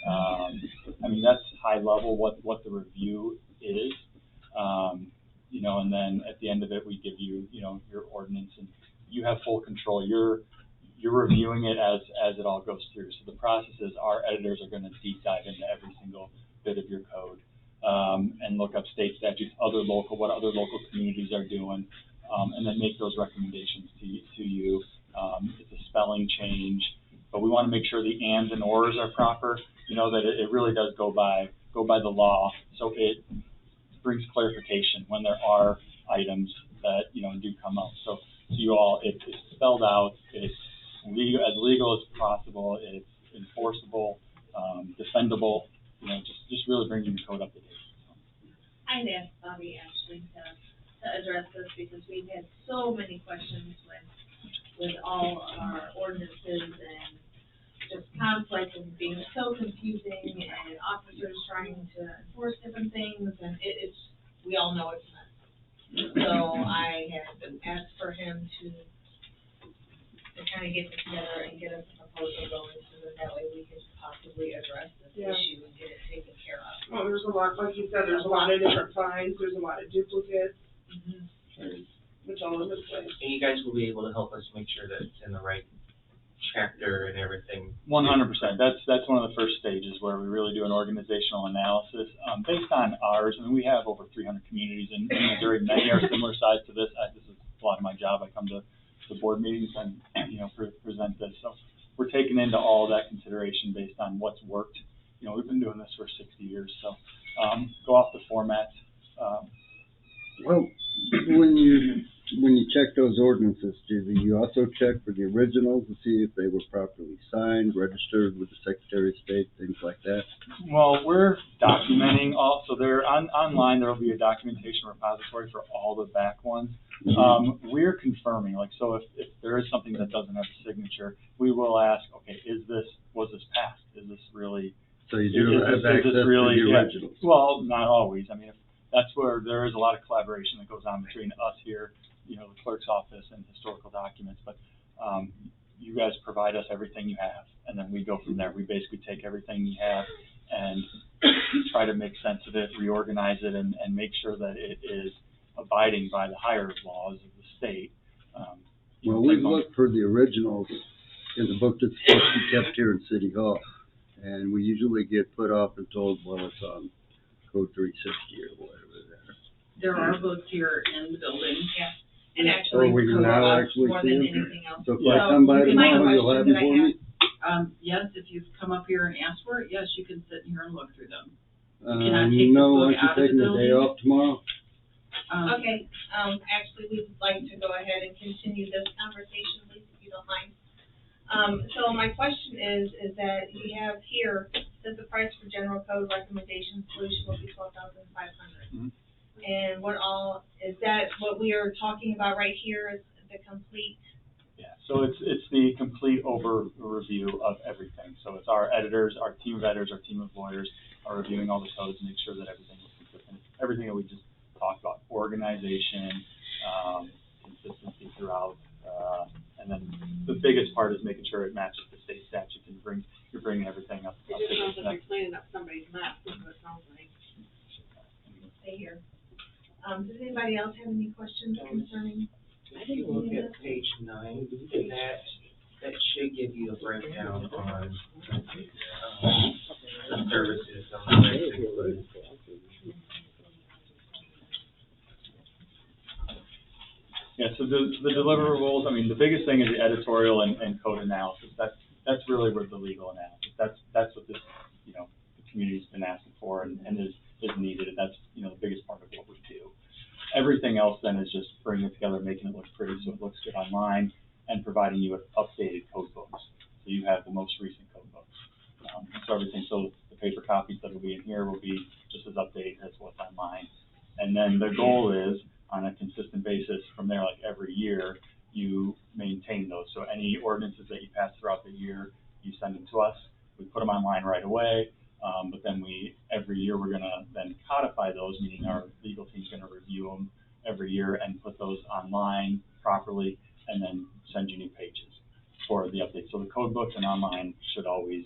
I mean, that's high level what the review is. And then at the end of it, we give you, your ordinance, and you have full control. You're reviewing it as it all goes through. So the process is our editors are going to deep dive into every single bit of your code, and look up state statutes, what other local communities are doing, and then make those recommendations to you. It's a spelling change, but we want to make sure the ands and ors are proper. That it really does go by the law. So it brings clarification when there are items that do come up. So you all, it's spelled out. It's as legal as possible. It's enforceable, defendable. Just really bringing the code up to date. I'd ask Bobby actually to to address this because we've had so many questions with all of our ordinances and just conflict and being so confusing and officers trying to enforce different things and it's, we all know it's not. So I have asked for him to kind of get this together and get us a proposal going so that way we can possibly address this Yeah. issue and get it taken care of. Well, there's a lot, like you said, there's a lot of different fines, there's a lot of duplicates, which all over the place. And you guys will be able to help us make sure that it's in the right chapter and everything. 100%. That's one of the first stages where we really do an organizational analysis, based on ours. I mean, we have over 300 communities in Missouri. Many are similar size to this. This is a lot of my job. I come to the board meetings and, present this. So we're taking into all that consideration based on what's worked. We've been doing this for 60 years. So, go off the format. Well, when you check those ordinances, do you also check for the originals to see if they were properly signed, registered with the Secretary of State, things like that? Well, we're documenting all, so they're online, there will be a documentation repository for all the back ones. We're confirming, so if there is something that doesn't have a signature, we will ask, okay, was this passed? Is this really? So you do have access to the originals? Yeah. Well, not always. I mean, that's where there is a lot of collaboration that goes on between us here, the clerk's office and historical documents, but, you guys provide us everything you have, and then we go from there. We basically take everything you have and try to make sense of it, reorganize it, and make sure that it is abiding by the higher laws of the state. Well, we look for the originals in the book that's supposed to be kept here in City Hall, and we usually get put off and told, well, it's on Code 360 or whatever there. There are books here in the building. Yeah. And actually, we can now actually more see than them? anything else. So if I come by tomorrow, you'll have them for me? Yes, if you come up here and ask for it, yes, you can sit here and look through them. cannot take the No, book aren't you out of the taking the day building? off tomorrow? Okay, actually, we'd like to go ahead and continue this conversation, please, if you don't mind. So my question is that you have here that the price for general code recommendation solution will be $12,500. And is that what we are talking about right here is the complete? Yeah, so it's the complete overview of everything. So it's our editors, our team of editors, our team of lawyers are reviewing all the codes and make sure that everything is consistent. Everything that we just talked about, organization, consistency throughout, and then the biggest part is making sure it matches the state statute and you're bringing everything up. It just sounds like you're cleaning up somebody's mess, is what it sounds like. Stay here. Does anybody else have any questions concerning? I think look at page 9, and that should give you a breakdown on, the services on the Yeah, so the deliverables, I mean, the biggest thing is the editorial and code analysis. That's really where the legal analysis, that's what this, the community's been asking for and is needed, and that's, the biggest part of what we do. Everything else then is just bringing it together, making it look pretty so it looks good online, and providing you with updated code books. So you have the most recent code books. So everything, so the paper copies that will be in here will be just as updated as what's online. And then the goal is, on a consistent basis from there, like every year, you maintain those. So any ordinances that you pass throughout the year, you send them to us. We put them online right away. But then every year we're gonna then codify those, meaning our legal team's gonna review them every year and put those online properly, and then send you new pages for the update. So the code books and online should always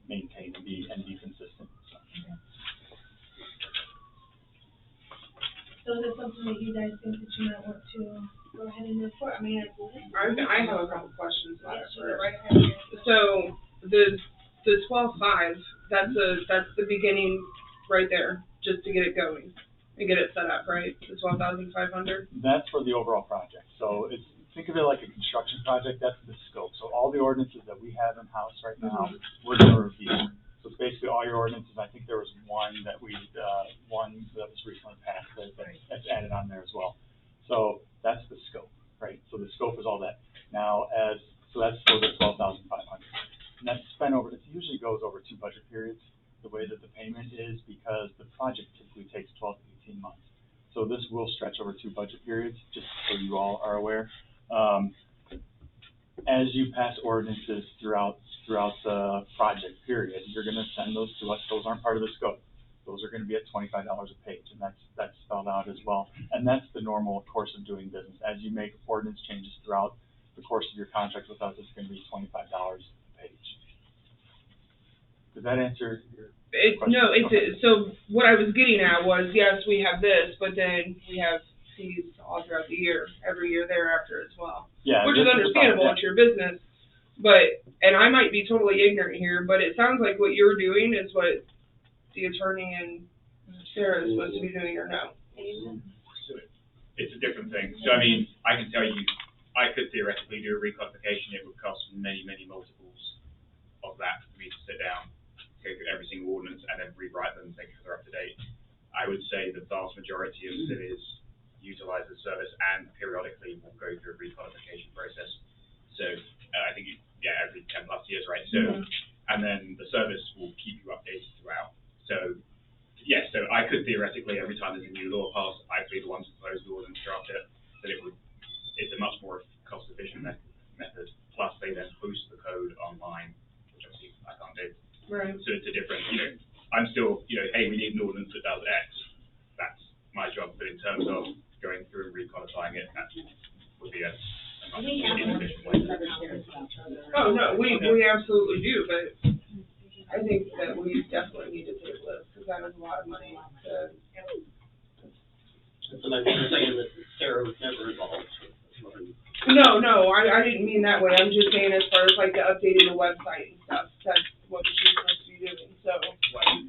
maintain and be consistent. So is it something that you guys think that you might want to go ahead and report? I mean, I have a couple questions about it. sure, right ahead. So the 12.5, that's the beginning right there, just to get it going and get it set up, right? The 12,500. That's for the overall project. So think of it like a construction project. That's the scope. So all the ordinances that we have in house right now, we're going to review. So it's basically all your ordinances. I think there was one that was recently passed that's added on there as well. So that's the scope, right? So the scope is all that. Now so that's for the 12,500. And that's spent it usually goes over 2 budget periods, the way that the payment is, because the project typically takes 12 to 18 months. so this will stretch over 2 budget periods, just so you all are aware. As you pass ordinances throughout the project period, you're gonna send those to us. Those aren't part of the scope. Those are gonna be at $25 a page, and that's spelled out as well. And that's the normal course of doing business. As you make ordinance changes throughout the course of your contract with us, it's gonna be $25 a page. Does that answer your question? No, Okay. so what I was getting at was, yes, we have this, but then we have fees all throughout the year, every year thereafter as well. Yeah, Which is this understandable, fine, it's your business, but, and I might be totally ignorant here, but it sounds like what you're doing is what the attorney and Sarah is supposed to be doing, or no? It's a different thing. So I mean, I can tell you, I could theoretically do a reclassification. It would cost many, many multiples of that for me to sit down, go through every single ordinance and then rewrite them, make sure they're up to date. I would say the vast majority of cities utilize the service and periodically will go through a reclassification process. So I think, every 10 plus years, right? So, and then the service will keep you updated throughout. So, yes, so I could theoretically, every time there's a new law passed, I'd be the one to propose the ordinance, draft it, but it's a much more cost efficient method. Plus they then post the code online, which obviously I can't do. Right. So it's a different, I'm still, hey, we need an ordinance that does X. That's my job, but in terms of going through and recodifying it, that would be a much more inefficient way. Oh, no, we absolutely do, but I think that we definitely need to table this, because that is a lot of money to. So I'm saying that Sarah was never involved. No, I didn't mean that way, I'm just saying as far as like the updating the website and stuff, that's what she's supposed to be doing, so.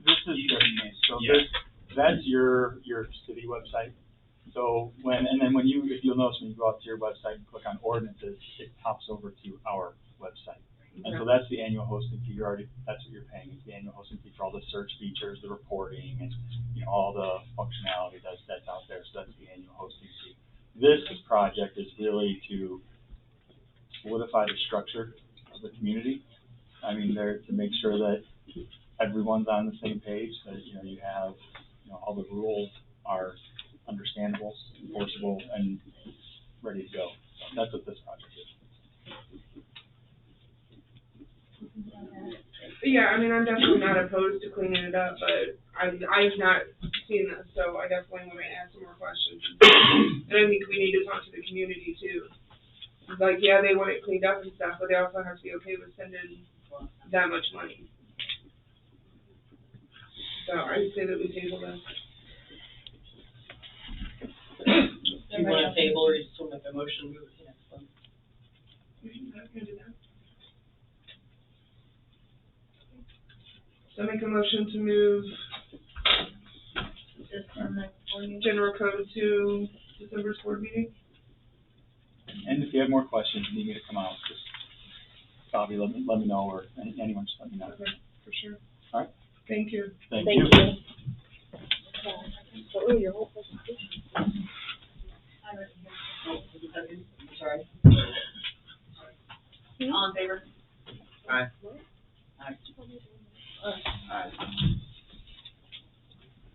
This is different, so that's your city website. So if you'll notice when you go out to your website and click on ordinances, it pops over to our website. And so that's the annual hosting fee, that's what you're paying, is the annual hosting fee for all the search features, the reporting, and, all the functionality that's out there, so that's the annual hosting fee. This project is really to solidify the structure of the community. I mean, to make sure that everyone's on the same page, that, you have, all the rules are understandable, enforceable, and ready to go. So that's what this project is. Yeah, I mean, I'm definitely not opposed to cleaning it up, but I've not seen this, so I definitely want to ask some more questions. And I think we need to talk to the community too. Like, yeah, they want it cleaned up and stuff, but they also have to be okay with spending that much money. So I'd say that we table this. Do you want a table or you just want to make a motion, move it to the next one? I can do that. So make a motion to move general code to December's board meeting. And if you have more questions, you need me to come out, just, Bobby, let me know, or anyone, just let me know. Okay, for sure. All right. Thank you. Thank you. Sorry. All in favor? Aye.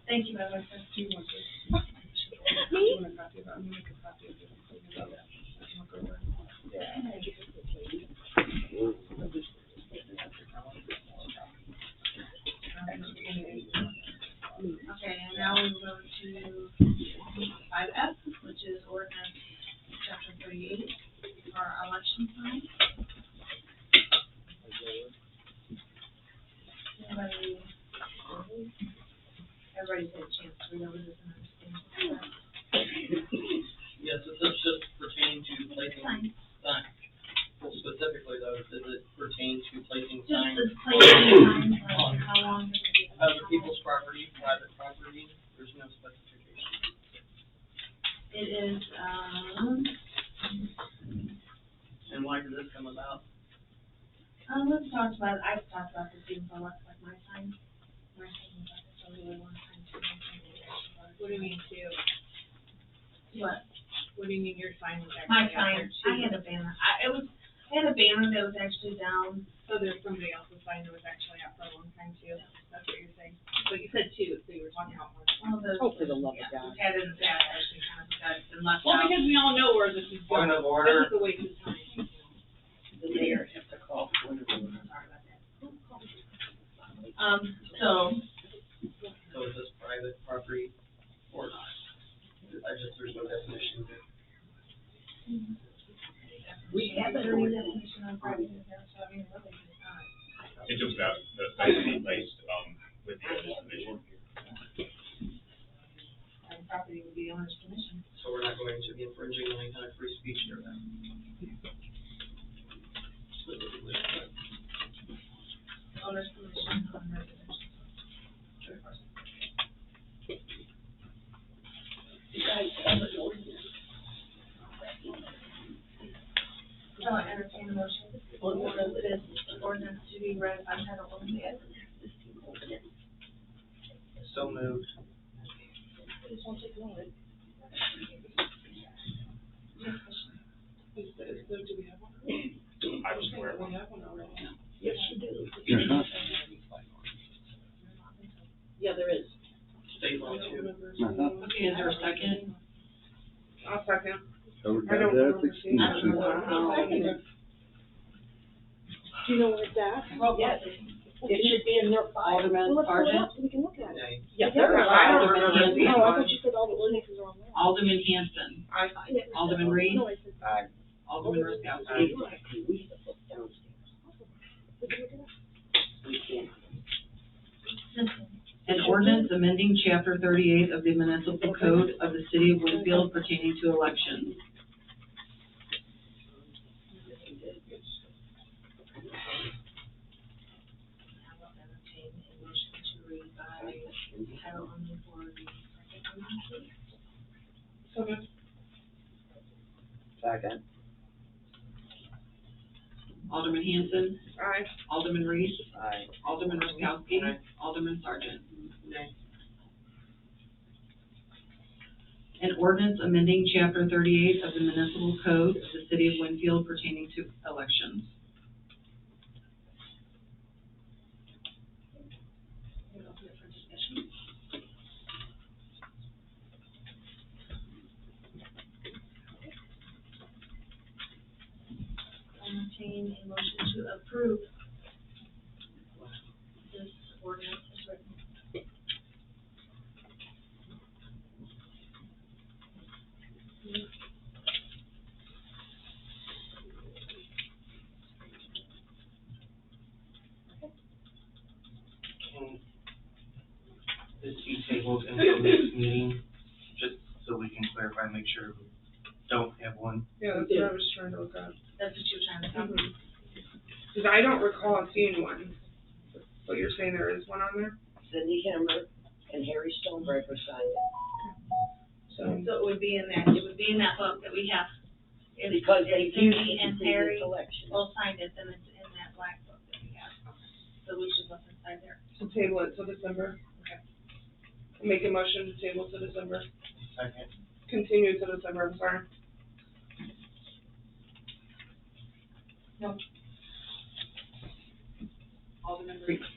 Thank you, Madam Secretary. Do you want this? Do you want a copy of that? I'm gonna make a copy of it. Look over. Okay, and now we will go to 5F, which is ordinance chapter 38, our election time. Everybody's had a chance to read over this and understand. Yes, does this just pertain to placing signs? Well, specifically though, does it pertain to placing signs? Just placing signs, on how long is it? Other people's property, private property, there's no specification. It is, And why did this come about? let's talk about, I've talked about this even for like my sign. My sign, so really one time. What do you mean to? What? What do you mean your sign was My actually out sign, there too? I had a banner, it was had a banner that was actually down. So there's somebody else's sign that was actually out for a long time too, that's what you're saying? But you said two, so you were talking about one. Oh, for the love of Yeah, God. we've had it in the past, actually, kind of, got it been left Well, out. because we all know where this is going. Point of order. This is a waste of time. The mayor has to call. Sorry about that. So is this private property or not? There's no definition there. We have it. There is a definition on private in there, so I mean, really, it's not. It talks about the basically placed, with the owner's permission. Private property would be owner's permission. So we're not going to be infringing on any kind of free speech here then? Specifically. Owner's permission on residential. You guys have an ordinance. So I entertain a motion for this ordinance to be read by title only. So moved. This won't take long. Do we have one? I was aware of We one. have one already. Yes, you do. Uh-huh. Yeah, there is. State law too. Uh-huh. Okay, is there a second? I'll second. Covered I by don't that remember seeing that. exclusion. Do you know where it's at? Well, yes, it should be in their file. Alderman Sargent? We can look at it. Nay. Yeah, I don't remember Alderman seeing Oh, I one. thought you said all the ordinances are on there. Alderman Hanson, I, Alderman Reed, No, I said. Aye. Alderman Roskowski. Exactly, we have a book downstairs. We can look it up. We can't. An ordinance amending chapter 38 of the municipal code of the city of Winfield pertaining to elections. I will entertain a motion to read by title only for the second amendment. so good. Second. Alderman Hanson, Aye. Alderman Reed, Aye. Alderman Roskowski, Alderman Sargent. Nay. An ordinance amending chapter 38 of the municipal code of the city of Winfield pertaining to elections. We'll open it for discussion. Entertain a motion to approve this ordinance as written. Can this be tabled until next meeting, just so we can clarify, make sure we don't have one? Yeah, that's what I was trying to look up. That's what you're trying to tell me. Cause I don't recall seeing one. But you're saying there is one on there? Cindy Hammer and Harry Stonebreaker signed it. So, So it would be in that, it would be in that book that we have. If Because they used Cindy it and in Harry previous elections. both signed it, then it's in that black book that we have. So we should look inside there. so table it till December. Okay. Make a motion to table to December. Second. Continue to December, I'm sorry.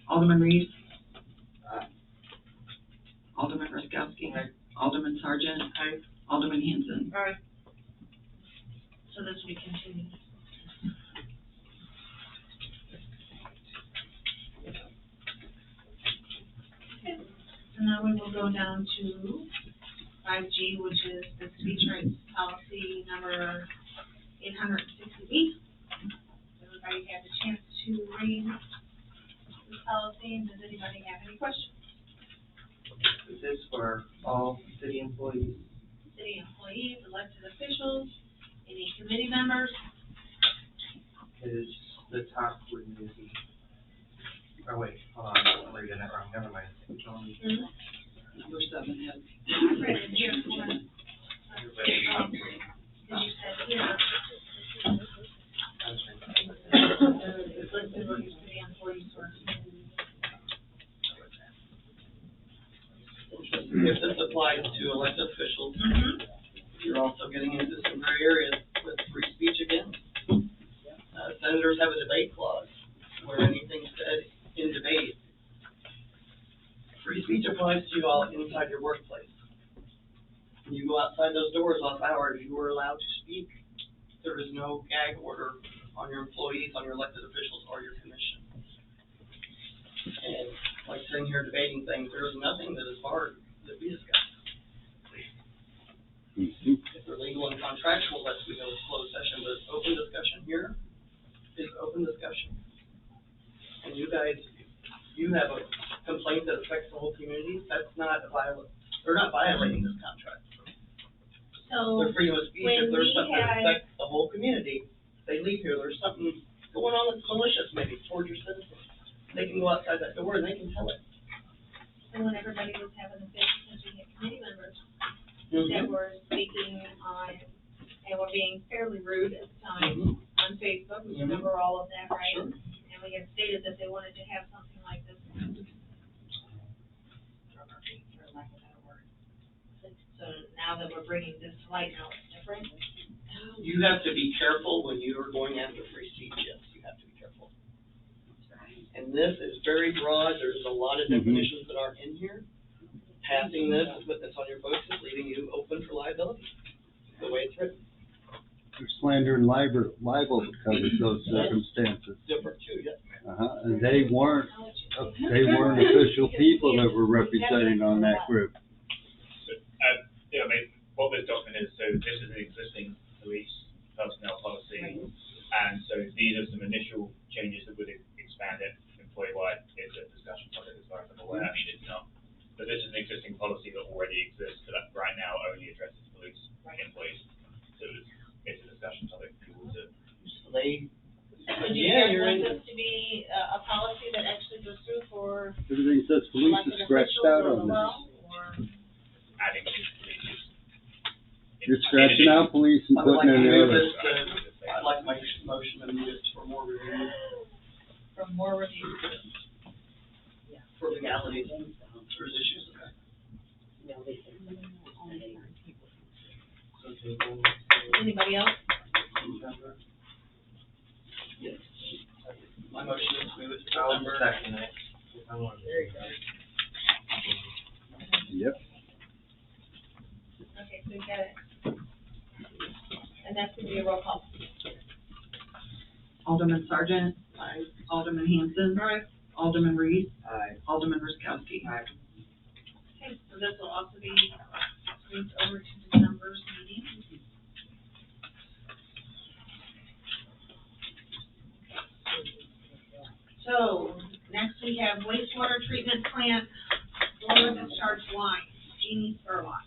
Alderman Reed. Aye. Alderman Roskowski. Aye. Alderman Sargent. Aye. Alderman Hanson. Aye. So this we continue. Okay. So now we will go down to 5G, which is the speech rights policy number 860B. Everybody had the chance to read this policy, and does anybody have any questions? Is this for all city employees? City employees, elected officials, any committee members? Is the top would be, oh wait, hold on, I'm reading that wrong, never mind. Which one? Number 7 has. I read it here, hold on. Everybody, Did you say here? that's right. The listed were city employees or. If this applies to elected officials, you're also getting into some gray areas with free speech again. inside your workplace. When you go outside those doors off hours, you are allowed to speak. There is no gag order on your employees, on your elected officials, or your commission. And like sitting here debating things, there is nothing that is hard that we discuss. If they're legal and contractual, let's we go to closed session, but open discussion here is open discussion. And you guys, you have a complaint that affects the whole community, that's not a they're not violating this contract. So, Their freedom of speech, if there's something that affects the whole community, they leave here, there's something going on that's malicious maybe towards your citizens. They can go outside that door and they can tell it. and when everybody was having a fit, because we had committee members that were speaking on, and were being fairly rude at the time on Facebook, we remember all of that, right? Sure. And we had stated that they wanted to have something like this. For lack of a better word. So now that we're bringing this to light, now it's different. You have to be careful when you are going after free speech, yes, you have to be careful. And this is very broad, there's a lot of definitions that aren't in here. Passing this, putting this on your books is leaving you open for liability, the way it's written. There's slander and libel that covers those circumstances. Different too, yes. And they weren't official people that were representing on that group. Yeah, I mean, what this document is, so this is an existing police personnel policy, and so these are some initial changes that would expand it employee-wide. It's a discussion topic as far as I'm aware. I mean, it's not, but this is an existing policy that already exists, so that right now only addresses police employees. So it's a discussion topic for people to. They, Would you yeah, guys you're want in. this to be a policy that actually goes through for Everything says police elected is scratched out officials on this. as well, or? Adding police. You're scratching out police and I would like putting to in the move others. this to, I'd like my motion to move it for more review, For more review. for legalities, there's issues with that. Anybody else? Yes. My motion is to move it to I'll December. second it. There you go. Yep. Okay, so we got it. And that's gonna be a roll call. Alderman Sargent. Aye. Alderman Hanson. All right. Alderman Reed. Aye. Alderman Rozakowski. Aye. Okay, so this will also be moved over to December's meeting. So, next we have wastewater treatment plant, water discharge line, Jeannie Spurlock.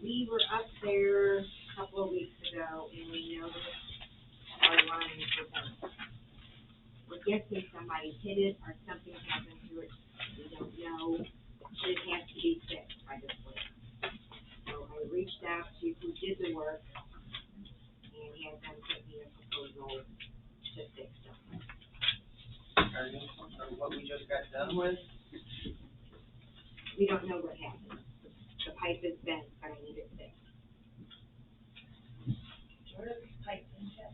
We were up there a couple of weeks ago and we noticed our lines were bent. We're guessing somebody hit it or something happened to it, we don't know, but it has to be fixed by this week. So I reached out to who did the work and had them put me a proposal to fix something. Or what we just got done with. We don't know what happened. The pipe is bent, but I need it fixed. Where is the pipe in check?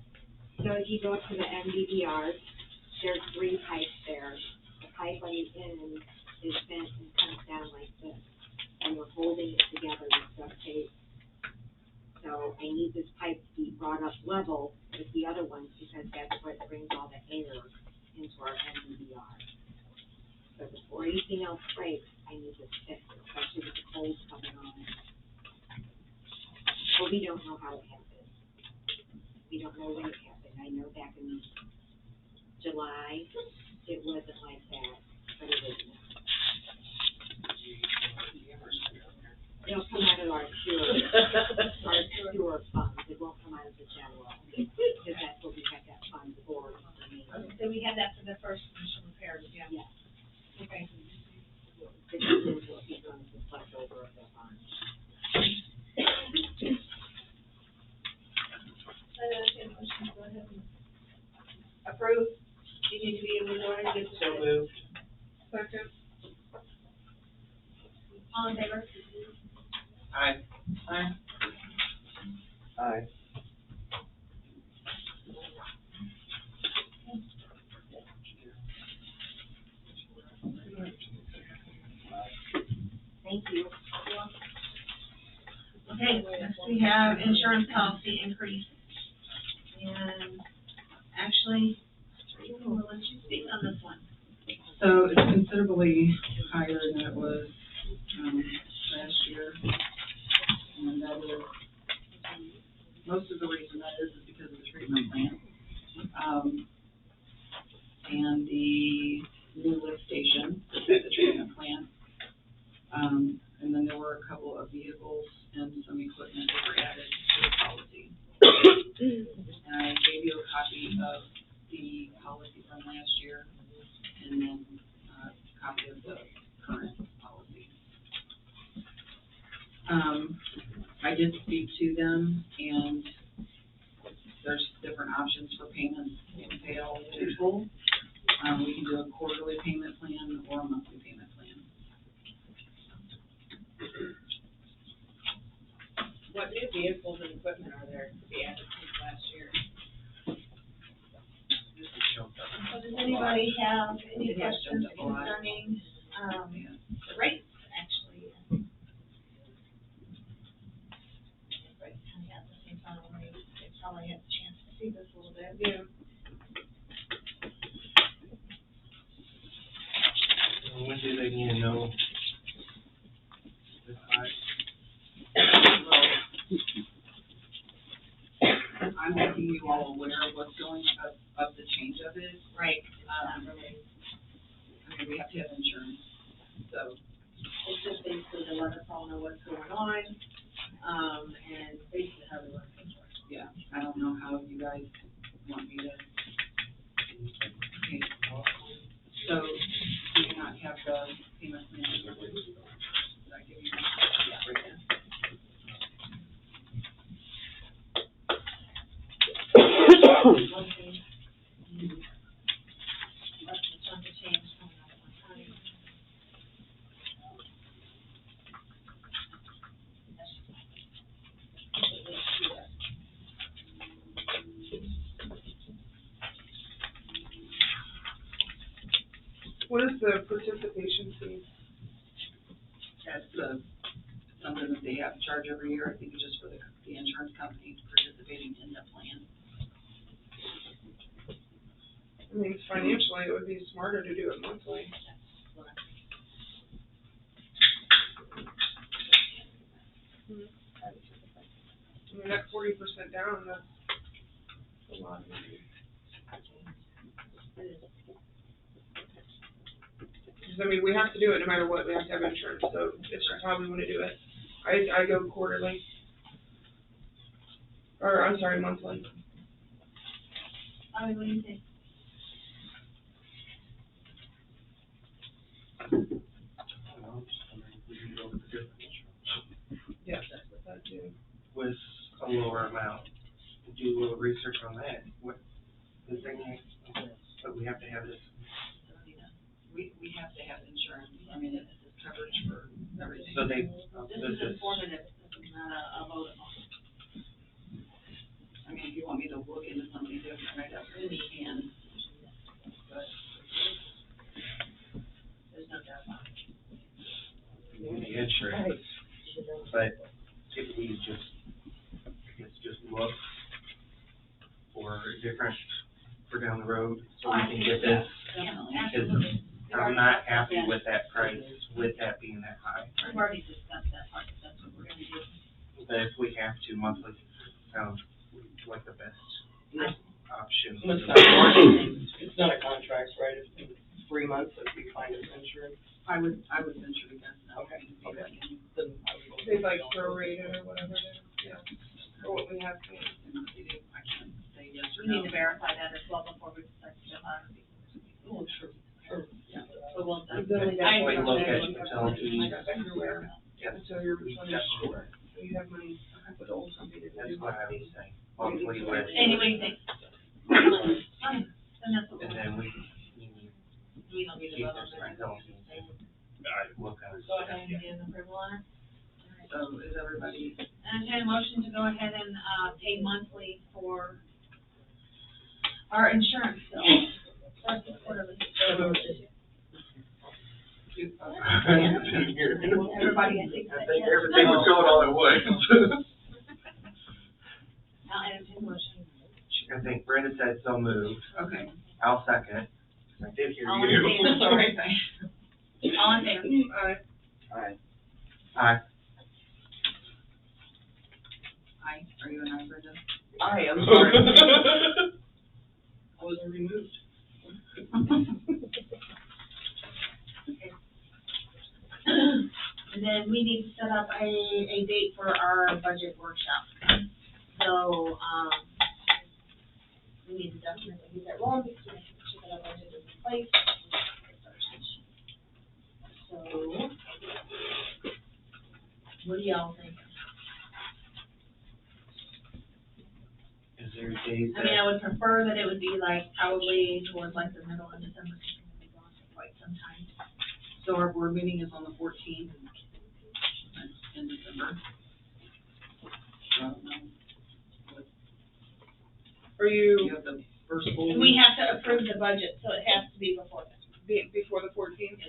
So if you go to the MDVRs, there's 3 pipes there. The pipe on the end is bent and comes down like this, and we're holding it together with duct tape. So I need this pipe to be brought up level with the other ones, because that's what brings all the air into our MDVR. So before anything else breaks, I need this fixed, especially with the cold coming on. But we don't know how it happened. We don't know when it happened. I know back in July, it wasn't like that, but it is now. It'll come out of our sewer funds. It won't come out of the general, because that's what we have that fund for. So we had that for the first initial repairs, yeah. Yes. Okay. This is what he's going to flush over of the fund. Go ahead and approve. You need to be able to go ahead and get the. So moved. Second. All in favor? Aye. Aye. Aye. Thank have insurance policy increase. And actually, we'll let you speak on this one. So it's considerably higher than it was, last year. And that is, most of the reason that is because of the treatment plan. And the new lift station, the treatment plan. And then there were a couple of vehicles and some equipment that were added to the policy. And I gave you a copy of the policy from last year, and then a copy of the current policy. I did speak to them, and there's different options for payments. You can pay all in full. We can do a quarterly payment plan or a monthly payment plan. What new vehicles and equipment are there to be added since last year? So does anybody have any questions concerning, the rates, actually? Everybody kind of has the same kind of rates. They probably had a chance to see this a little bit. Yeah. When do they need to know? This high? I'm making you all aware of what's going of the change of it. Right. I mean, we have to have insurance, so. It's just basically to let us all know what's going on, and basically how we want things work. Yeah, I don't know how you guys want me to. Okay. So, do you not have the payment plan? Did I give you that? Yeah, right there. One thing. That's the chunk of change coming out at one time. What is the participation fee? That's something that they have to charge every year. I think it's just for the insurance company participating in the plan. I mean, financially, it would be smarter to do it monthly. I mean, that 40% down, that's a lot of money. Because, I mean, we have to do it no matter what, we have to have insurance, so it's just how we wanna do it. I go quarterly. Or, I'm sorry, monthly. Bobby, what do you think? Well, just wondering if we can go with a different insurance. Yes, that's what I do. With a lower amount, do a little research on that. What, the thing is, but we have to have this. We have to have insurance. I mean, it's coverage for everything. So they, This is informative, this is not a vote. I mean, if you want me to look into something different, I definitely can. But There's no doubt about it. the insurance, but if we just, let's just look for different, for down the road, so we can get this. Absolutely. Because I'm not happy with that price, with that being that high. We've already discussed that part, that's what we're gonna do. But if we have to, monthly sounds like the best option. It's not a contract, right? It's 3 months, if we find it insurance. I would venture to guess that. Okay. Okay. Then I would go. They like prorated or whatever it is, yeah, or what we have to. I can't say yes or We no. need to verify that as well before we decide to jump out of it. Oh, sure. Yeah. So we'll. We've only got Like look at you have utilities. money everywhere, Yes. until you're replenished, Definitely. so you have money with the old company to That's do. what I was saying, monthly with, Andy, what do you think? Fine, then that's what and we'll do. then we We don't need to keep vote on this that. rental. Look at it. Go ahead and get an approval on it. So is everybody, Entertain a motion to go ahead and, pay monthly for our insurance bill versus quarterly. Everybody, Everybody, I think. everything was going all at once. I'll entertain a motion. I think Brenda said so moved. Okay. I'll second. I did hear All in you. favor, sorry. All in favor? Aye. Aye. Are you an aye, Brenda? Aye, I'm sorry. I was removed. And then we need to set up a date for our budget workshop. So, we need to definitely get that rolling because we have to make sure that our budget is in place. So, what do y'all think? Is there days I mean, I would prefer that it would be like probably towards like the middle of December, because we'll be gone for quite some time. So our board meeting is on the 14th in December. I don't know. Are you, You have the first full We week. have to approve the budget, so it has to be before that. before the 14th?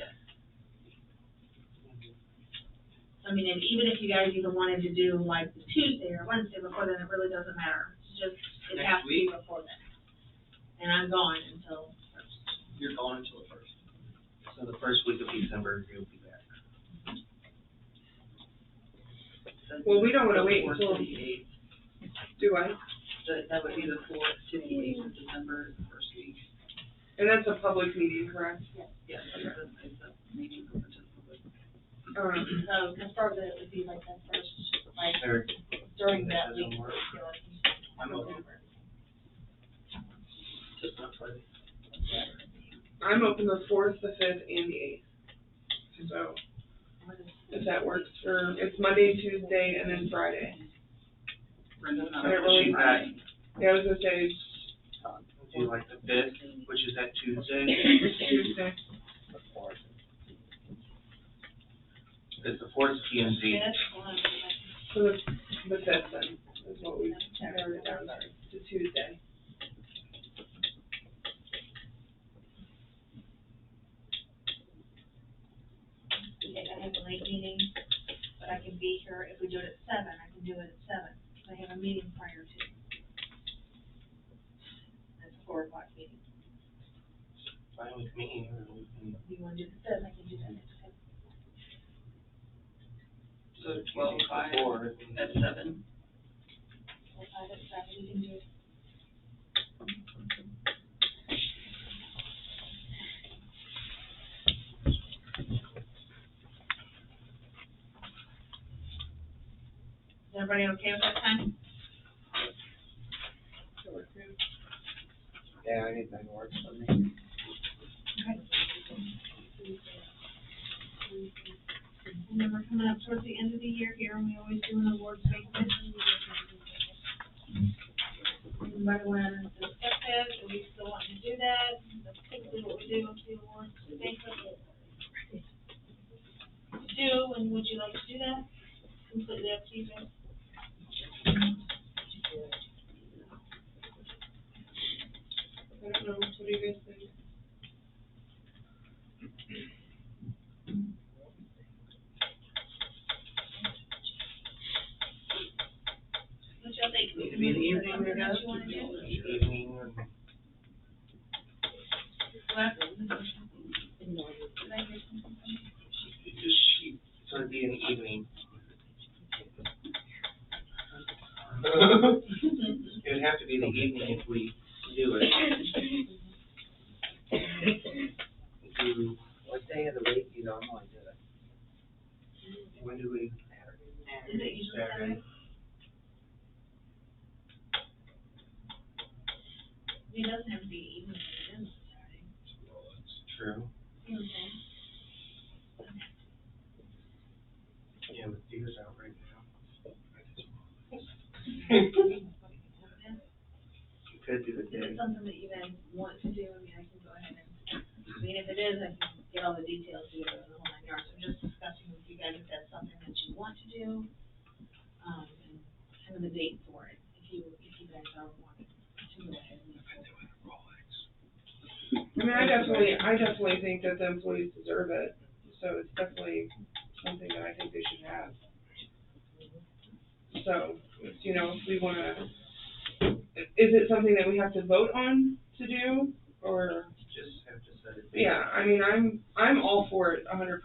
I mean, and even if you guys even wanted to do like the Tuesday or Wednesday before then, it really doesn't matter. It's just, it Next has to be week? before then. And I'm gone until first. You're gone until the first. So the first week of December, you'll be back. Well, we don't wanna The wait 4th until- to the 8th. Do I? That would be the 4th to the 8th of December, the first week. And that's a public meeting, correct? Yes, it's a meeting open to the public. So confirm that it would be like that first, like Third. during That that week. doesn't work. I'm open. Just not Friday. I'm open the 4th, the 5th, and the 8th. So, if that works for, it's Monday, Tuesday, and then Friday. Brenda's not. I don't really- She's back. Yeah, I was gonna say Do you like the 5th, which is that Tuesday? Tuesday. It's the 4th PMZ. So the 5th then, is what we narrowed it down to Tuesday. Okay, I have a late meeting, but I can be here, if we do it at 7, I can do it at 7, because I have a meeting prior to. That's a 4 o'clock meeting. Fine with me. Or we can- If you wanna do the 5th, I can do that at 10. So 12:05 Before. at 7. Or 5 at 7, we can do it. Is everybody okay with that time? Yeah, anything works for me. Okay. And then we're coming up towards the end of the year here, and we always do an awards banquet. Anybody wanna discuss that, do we still want to do that? That's typically what we do with the awards banquet. Do, and would you like to do that? Completely up to you guys. I don't know, what do you guys think? What y'all think? Need to be an evening, Something I that guess. you wanna do? Evening, or- What? Did I hear something? so it'd be an evening. It would have to be the evening if we do it. Do, what day of the week you normally do it? When do we? Is it usually Saturday? It doesn't have to be evening, it is Saturday. Well, that's true. You know what I'm saying? Yeah, with deer's out right now. You could do the If day. it's something that you guys want to do, I mean, I can go ahead and, I mean, if it is, I can get all the details together in the whole 9 yards. I'm just discussing with you guys if that's something that you want to do, and kind of the date for it, if you guys are wanting to go ahead and. I mean, I definitely think that the employees deserve it, so it's definitely something that I think they should have. So, if, you know, if we wanna is it something that we have to vote on to do, or? Just have to set it. Yeah, I mean, I'm all for it 100%.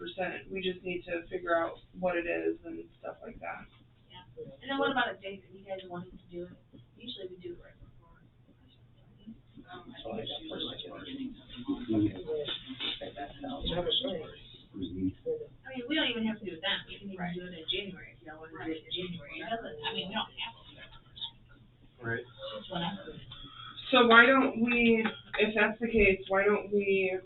We just need to figure out what it is and stuff like that. And then what about a date that you guys are wanting to do it? Usually we do it right before. I mean, we don't even have to do it then, we can even do it in January, if y'all want to do it in January, it doesn't, I mean, we don't have to do it. Right. Just whatever. So why don't we, if that's the case, why don't we,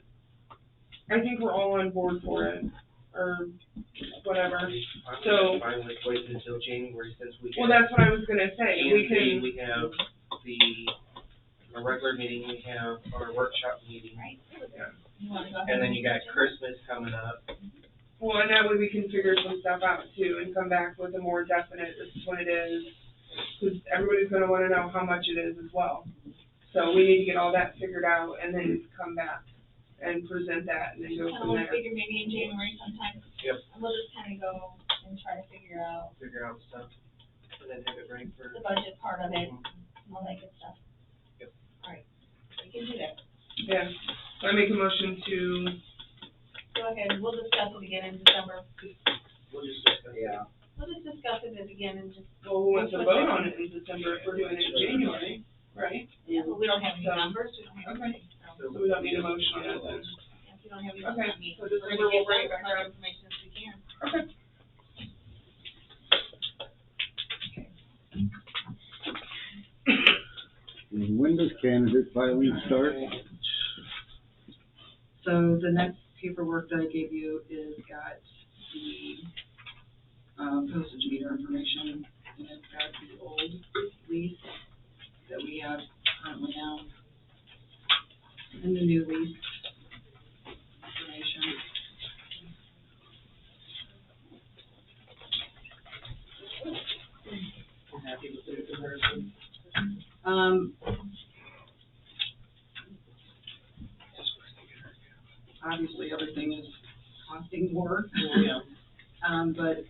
I think we're all on board for it, or whatever. So, I'm fine with waiting until January, since we well, have. that's what I was gonna say, we can, We have our regular meeting, we have our workshop meeting. Right. yeah. You wanna go ahead And then and- you got Christmas coming up. Well, and that way we can figure some stuff out too, and come back with a more definite, this is what it is. Cause everybody's gonna wanna know how much it is as well. So we need to get all that figured out and then come back and present that and then go Kind of from wanna there. figure maybe in January sometime. Yep. And we'll just kind of go and try to figure out Figure out stuff, and then have it ready for. the budget part of it, and all that good stuff. Yep. Alright, we can do that. Yeah, so I make a motion to, Go ahead, we'll discuss it again in December. We'll just discuss it. Yeah. We'll just discuss it again and just, well, who wants to vote on it in December if we're doing it in January, right? well, we don't have any So- numbers, we don't have Okay. anything, so. So we don't need a motion on that then. If you don't have any, Okay, I mean, so we're December gonna we'll get bring it as back much up. information as we can. Okay. And when does candidate filing start? So the next paperwork that I gave you is got the, postage meter information, and it's got the old lease that we have currently now, and the new lease information. I'm happy with the comparison. Obviously, everything is costing more. Yeah. But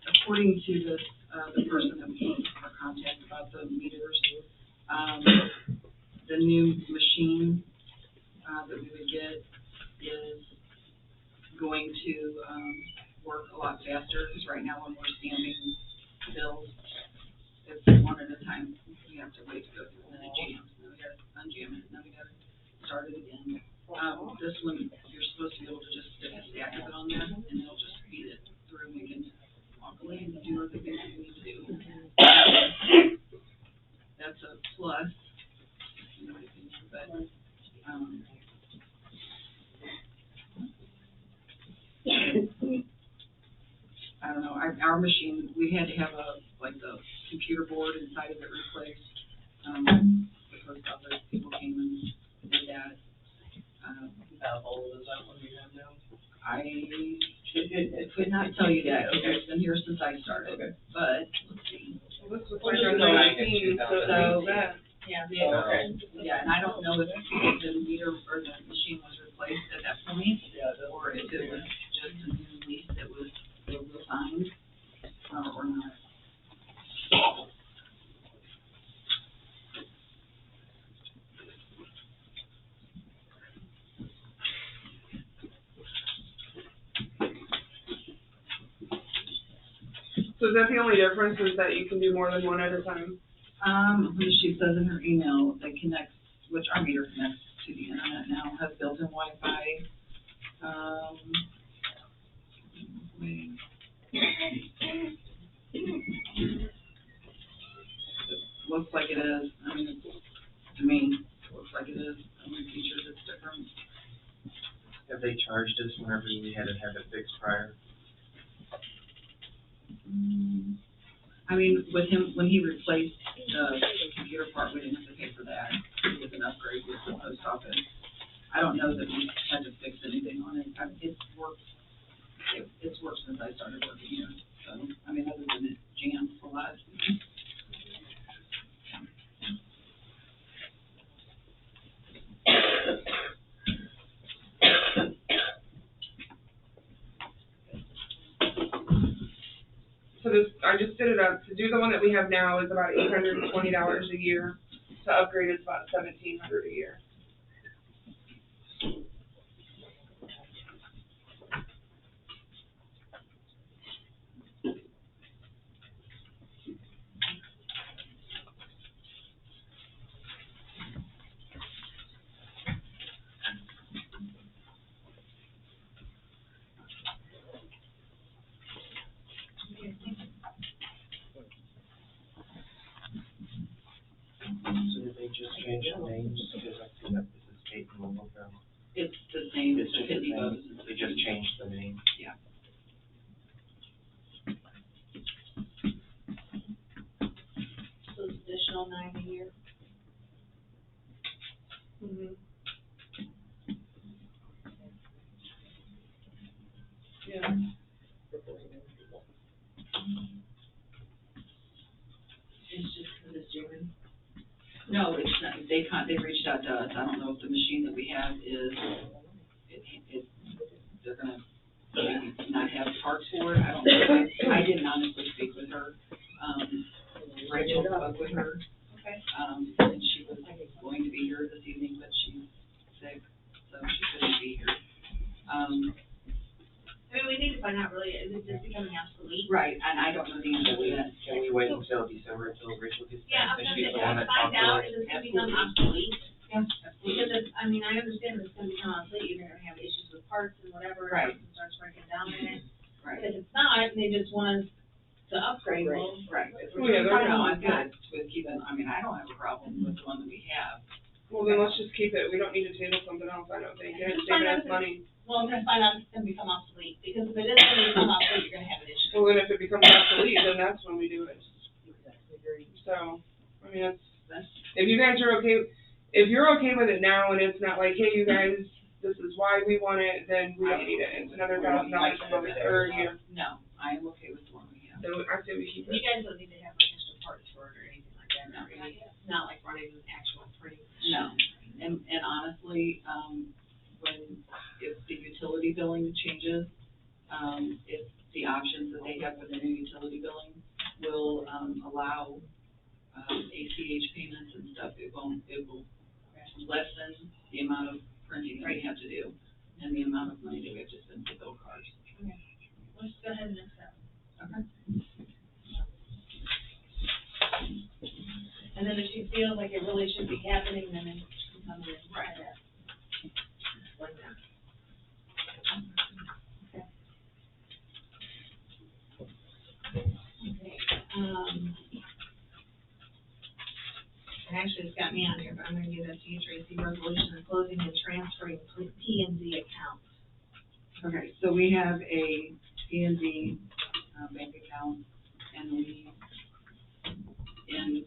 according to this, the person that we are contacting about the meters, the new machine, that we would get is going to, work a lot faster, because right now when we're stamping bills, it's one at a time. We have to wait to go through, and then it jams, and then we gotta unjam it, and then we gotta start it again. This one, you're supposed to be able to just stick a stack of it on there, and it'll just feed it through, and we can walk away and do other things we need to do. That's a plus, in my opinion, but, I don't know, our machine, we had to have the computer board inside of it replaced. The post office people came and did that. How old is that one you have now? I could not tell you that, it's been here since I started, but, let's see. Well, this was Well, like just our go 19, so So- at least that. Yeah. Okay. Yeah, and I don't know if the meter or the machine was replaced at that point, Yeah, that's. or if it was just a new lease that was signed, or not. So is that the only difference, is that you can do more than one at a time? She says in her email, that connects, which our meter connects to the internet now, has built-in Wi-Fi. Wait. It looks like it is, I mean, to me, it looks like it is, I mean, features it's different. Have they charged us whenever we had to have it fixed prior? I mean, with him, when he replaced the computer part, we didn't have to pay for that. It was an upgrade with the post office. I don't know that we had to fix anything on it. It's worked since I started working here. So, I mean, other than it jams a lot. So this, I just did it up, to do the one that we have now is about $820 a year. to upgrade is about $1,700 a year. So did they just change the names, because I see that this is Kate and Winfield. It's the same, It's it's the just the Pitney name, Bowes. they just changed the name. Yeah. So it's additional $9 a year. Mm-hmm. Yeah. It's just because it's German. No, it's not, they reached out to us, I don't know if the machine that we have is, they're gonna maybe not have parts for it, I don't know. I didn't honestly speak with her, Rachel spoke with her. Okay. And she was going to be here this evening, but she's sick, so she couldn't be here. I mean, we need to find out really, is it just becoming obsolete? Right, and I don't know the answer to that. Can we wait until December until Rachel gets Yeah, back, I'm since she's gonna the one that find talked to out her? if it's gonna become obsolete. Yeah. Because it's, I mean, I understand it's gonna become obsolete, you're gonna have issues with parts and whatever, Right. and something starts breaking down in it. Right. If it's not, and they just want us to upgrade, well, Right. If Oh, we're yeah, doing they're fine, not I'm good with keeping, I mean, I don't have a problem with the one that we have. Well, then let's just keep it, we don't need to table something else, I don't think, and it's Just find saving out us money. well, I'm gonna find out if it's gonna become obsolete, because if it is gonna become obsolete, you're gonna have an issue. Well, then if it becomes obsolete, then that's when we do it. So, I mean, if you guys are okay, if you're okay with it now and it's not like, hey, you guys, this is why we want it, then we don't need it. It's another $1,000 a month or a year. No, I am okay with the one we have. So I say we keep You it. guys don't need to have like extra parts for it or anything like that, not really, it's not like running an actual frame. No, and honestly, if the utility billing changes, if the options that they have with their new utility billing will, allow, ACH payments and stuff, it will lessen the amount of printing that we have to do and the amount of money that we have to spend for bill cards. Okay, let's go ahead and accept. Okay. And then if she feels like it really should be happening, then it can come in. Right. Like that. Okay, and actually it's got me on here, but I'm gonna give that to you, Tracy, resolution of closing and transferring P&Z accounts. Okay, so we have a P&Z, bank account, and we, in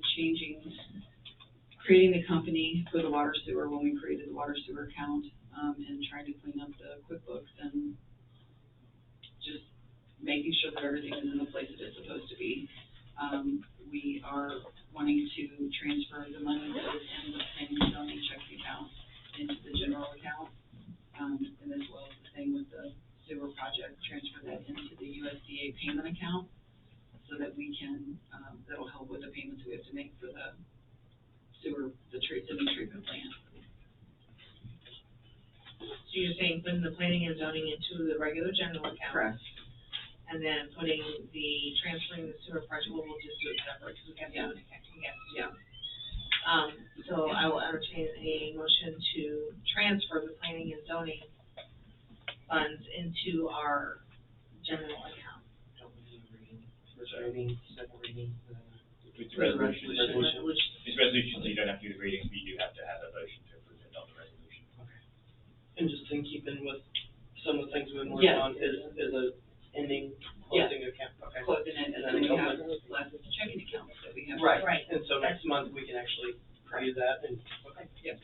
creating the company for the water sewer, when we created the water sewer account, and trying to clean up the QuickBooks and just making sure that everything is in the place that it's supposed to be. We are wanting to transfer the money that is in the planning and zoning checking account into the general account. And as well as the thing with the sewer project, transfer that into the USDA payment account so that we can, that'll help with the payments we have to make for the sewer, the new treatment plant. So you're saying putting the planning and zoning into the regular general account? Correct. And then putting transferring the sewer project, well, we'll just do it separate, because we have to have an account, yes. Yeah. So I will entertain a motion to transfer the planning and zoning funds into our general account. Don't we need a reading, first reading, second reading, It's a resolution. Resolution. It's a resolution, so you don't have to do the reading, but you do have to have a motion to approve it, not the resolution. And just in keeping with some of the things we've been working on is a ending closing account, okay? Closing it, and then we have less checking accounts that we have. Right. Right. And so next month, we can actually review that and, okay, Yep.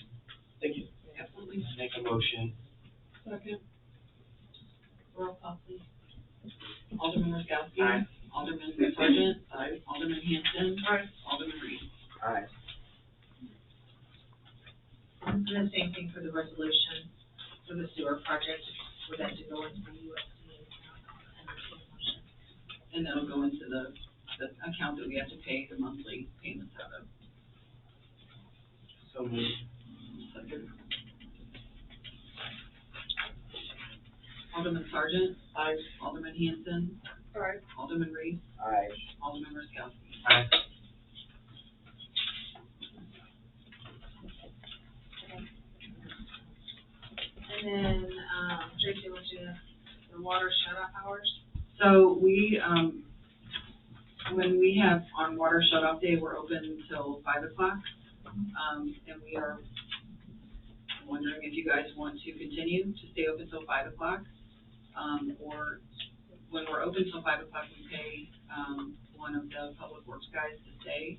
thank you. Absolutely. make a motion. Second. Roll call, please. Alderman Roskowski. Aye. Alderman Sargent. Aye. Alderman Hanson. Aye. Alderman Reed. Aye. And the same thing for the resolution for the sewer project, for that to go into the USDA account. And that'll go into the account that we have to pay the monthly payments out of. moved. Alderman Sargent. Aye. Alderman Hanson. Aye. Alderman Reese. Aye. Alderman Roskowski. Aye. And then, Tracy, what's the water shut-off hours? So we, when we have on water shut-off day, we're open till 5 o'clock. And we are wondering if you guys want to continue to stay open till 5 o'clock. Or when we're open till 5 o'clock, we pay, one of the public works guys to stay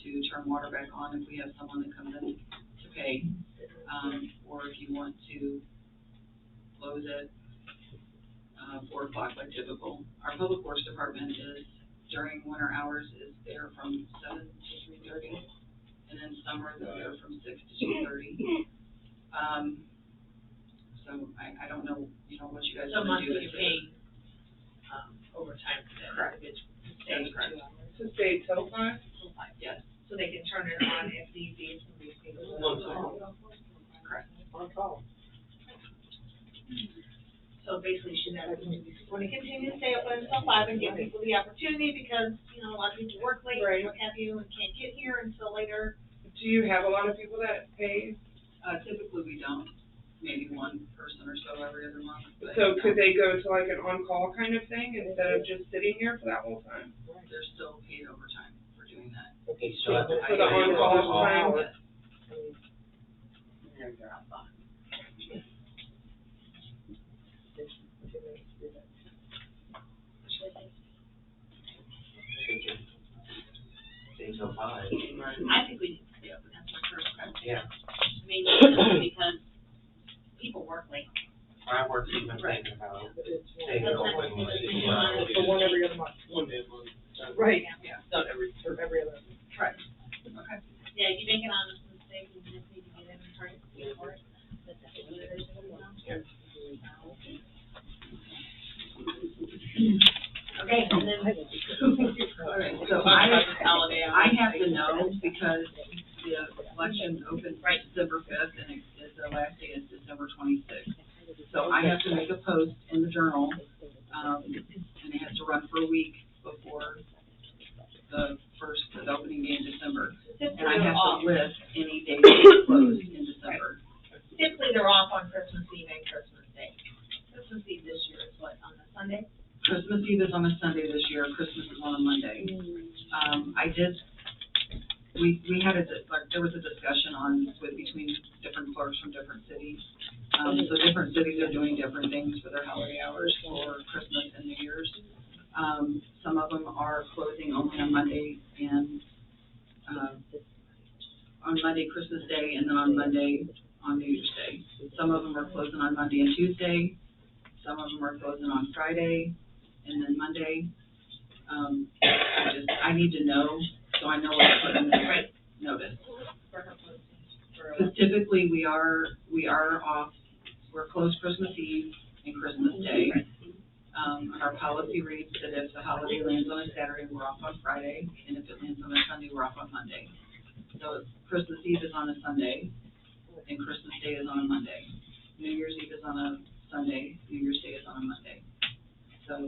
to turn water back on if we have someone that comes in to pay. Or if you want to close it, 4 o'clock like typical. Our public works department is, during winter hours, is there from 7 to 3:30. And then summer, they're there from 6 to 2:30. So I don't know, you know, what you guys So want to do. monthly you pay, overtime for that. Correct. It's That's correct. To stay till 5? Yes, So they can turn it on if need be, if somebody's being. correct. So basically, should have, want to continue to stay open until 5 and give people the opportunity, because, you know, a lot of people work late, Right. what have you, and can't get here until later. Do you have a lot of people that pay? Typically we don't, maybe one person or so every other month. But, So could they go to like an on-call kind of thing instead of just sitting here for that whole time? They're still paid overtime for doing that. Okay, so. For the on-call time? Yes. Stay till 5. I think we need to stay open, that's my first preference. Yeah. I mean, because people work late. I work even thinking about staying That's open. not- For one every other month. One day a month. Right. Yeah. Not every, or every other. Right. Okay. Yeah, you make an honest mistake, you just need to get in and try to pay for it. That's what it is, you know? Okay, and then. All right, so I have to know because the election opens December 5th and the last day is December 26th. So I have to make a post in the journal, and it has to run for a week before the opening day in December. And I have to list any days closed in December. Typically, they're off on Christmas Eve and Christmas Day. Christmas Eve this year is what, on a Sunday? Christmas Eve is on a Sunday this year, Christmas is on a Monday. We had there was a discussion between different clerks from different cities. So different cities are doing different things for their holiday hours for Christmas and New Year's. Some of them are closing only on Monday and, on Monday, Christmas Day, and then on Monday, on New Year's Day. Some of them are closing on Monday and Tuesday. Some of them are closing on Friday and then Monday. I need to know, so I know what to put in the notice. Because typically we are off, we're closed Christmas Eve and Christmas Day. Our policy reads that if the holiday lands on a Saturday, we're off on Friday, and if it lands on a Sunday, we're off on Monday. So Christmas Eve is on a Sunday, and Christmas Day is on a Monday. New Year's Eve is on a Sunday, New Year's Day is on a Monday. So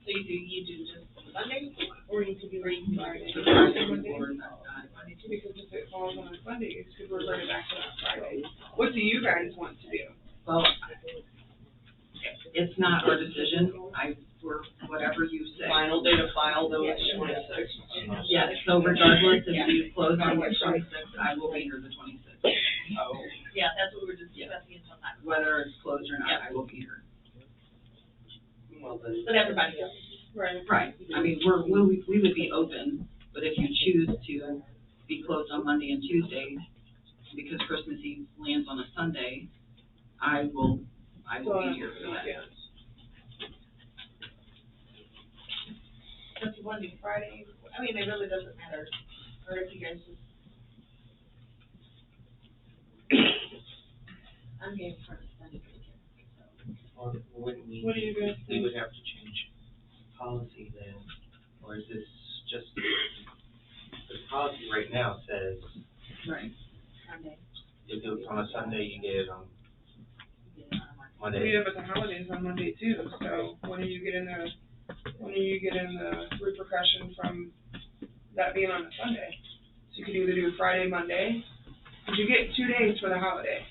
you do just Sunday, or you can do Friday? the Friday before, Because if it falls on a Sunday, it could revert it back to that Friday. What do you guys want to do? well, it's not our decision. We're whatever you say. Final day to file though is 26. Yes, so regardless if you close on the 26th, I will be here the 26th. Yeah, that's what we were just discussing until now. Whether it's closed or not, I will be here. Well, then. But everybody does. Right, I mean, we would be open, but if you choose to be closed on Monday and Tuesday, because Christmas Eve lands on a Sunday, I will be here for that. Yeah. If you want to do Friday, I mean, it really doesn't matter, or if you guys just. I'm game for the Sunday weekend, so. Or wouldn't we? What do you guys We think? would have to change policy then, or is this just, the policy right now says Right. Sunday. on a Sunday, you get it on Monday. Yeah, but the holiday's on Monday too, so when are you getting the repercussion from that being on a Sunday? So you could either do Friday, Monday, but you get 2 days for the holiday.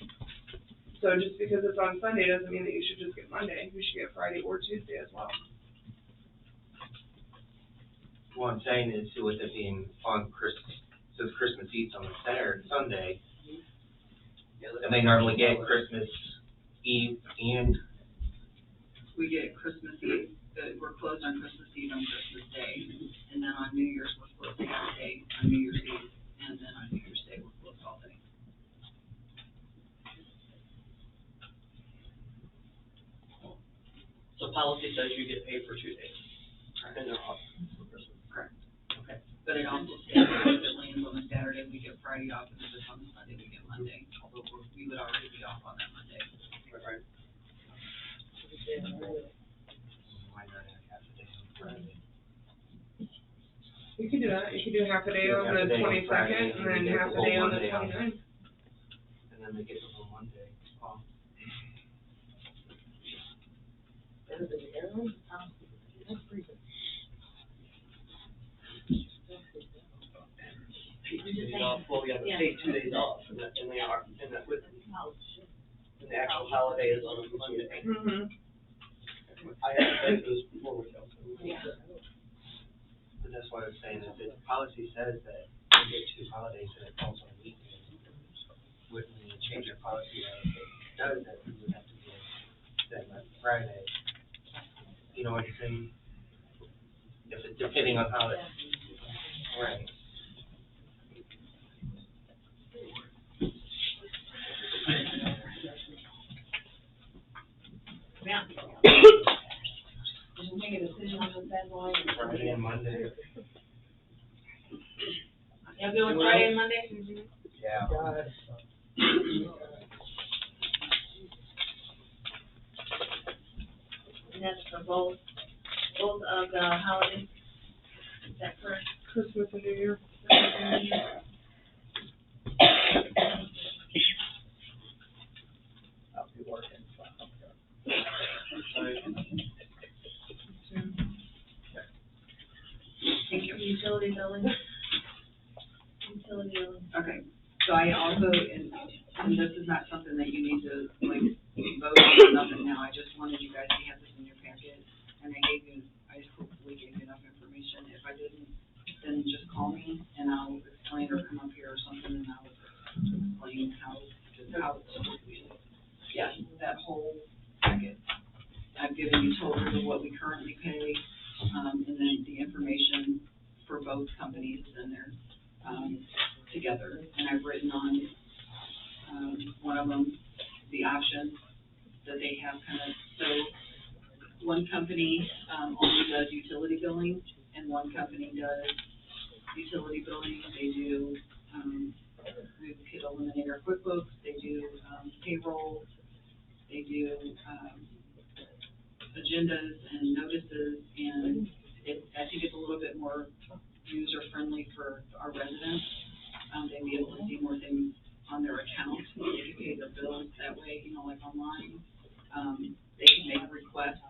So just because it's on Sunday doesn't mean that you should just get Monday, you should get Friday or Tuesday as well. What I'm saying is, with it being on since Christmas Eve's on a Sunday, and they normally get Christmas Eve and We get Christmas Eve, we're closed on Christmas Eve on Christmas Day, and then on New Year's, we're closed half day on New Year's Eve, and then on New Year's Day, we're closed all day. So policy says you get paid for 2 days, and they're off for Christmas. Correct. Okay. But it also states that if it lands on a Saturday, we get Friday off, and if it's on a Sunday, we get Monday, although we would already be off on that Monday. Right. why not have half a day on Friday? You could do that, you could do half a day Do on half a the day on Friday, 22nd, and then you get half the a day whole on the Monday off. 29th. And then they get the whole Monday off. Well, we have to take 2 days off, and the actual holiday is on a Monday. Mm-hmm. I haven't been to this before with them. But that's what I'm saying, is that policy says that you get 2 holidays and it falls on weekends. When you change your policy, it does that, you would have to get them on Friday. You know what I'm saying? If it's depending on how it, right. Yeah. Did you make a decision on this bad boy? Friday and Monday. You good with Friday and Monday? Yeah. And that's for both of the holidays? Is that correct? Christmas and New Year. I'll be working. Thank you. Utility billing? Utility billing. Okay, so I also, and this is not something that you need to, like, vote on or nothing now, I just wanted you guys to have this in your packet, and I hopefully gave you enough information. If I didn't, then just call me, and I'll explain, or come up here or something, and I'll explain how it's supposed to be. Yeah, that whole packet. I've given you totals of what we currently pay, and then the information for both companies in there, together. And I've written on, one of them, the options that they have kind of, so one company, only does utility billing, and one company does utility billing. They do, we could eliminate our QuickBooks, they do, payroll, they do, agendas and notices, and I think it's a little bit more user-friendly for our residents. They'd be able to see more things on their account, they can pay their bills that way, you know, like online. They can make requests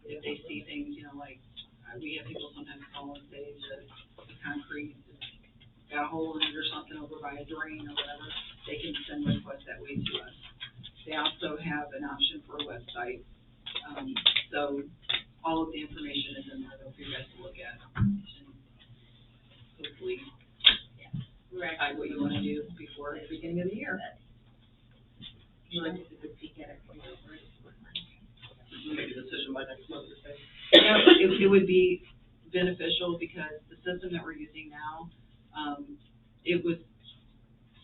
if they see things, you know, like, we have people sometimes call and say the concrete got a hole in it or something over by a drain or whatever, they can send requests that way to us. They also have an option for a website. So all of the information is in there though for you guys to look at. And hopefully, decide what you wanna do before the beginning of the year. You like to take a peek at it? Make a decision by next month or so. Yeah, it would be beneficial because the system that we're using now, it was,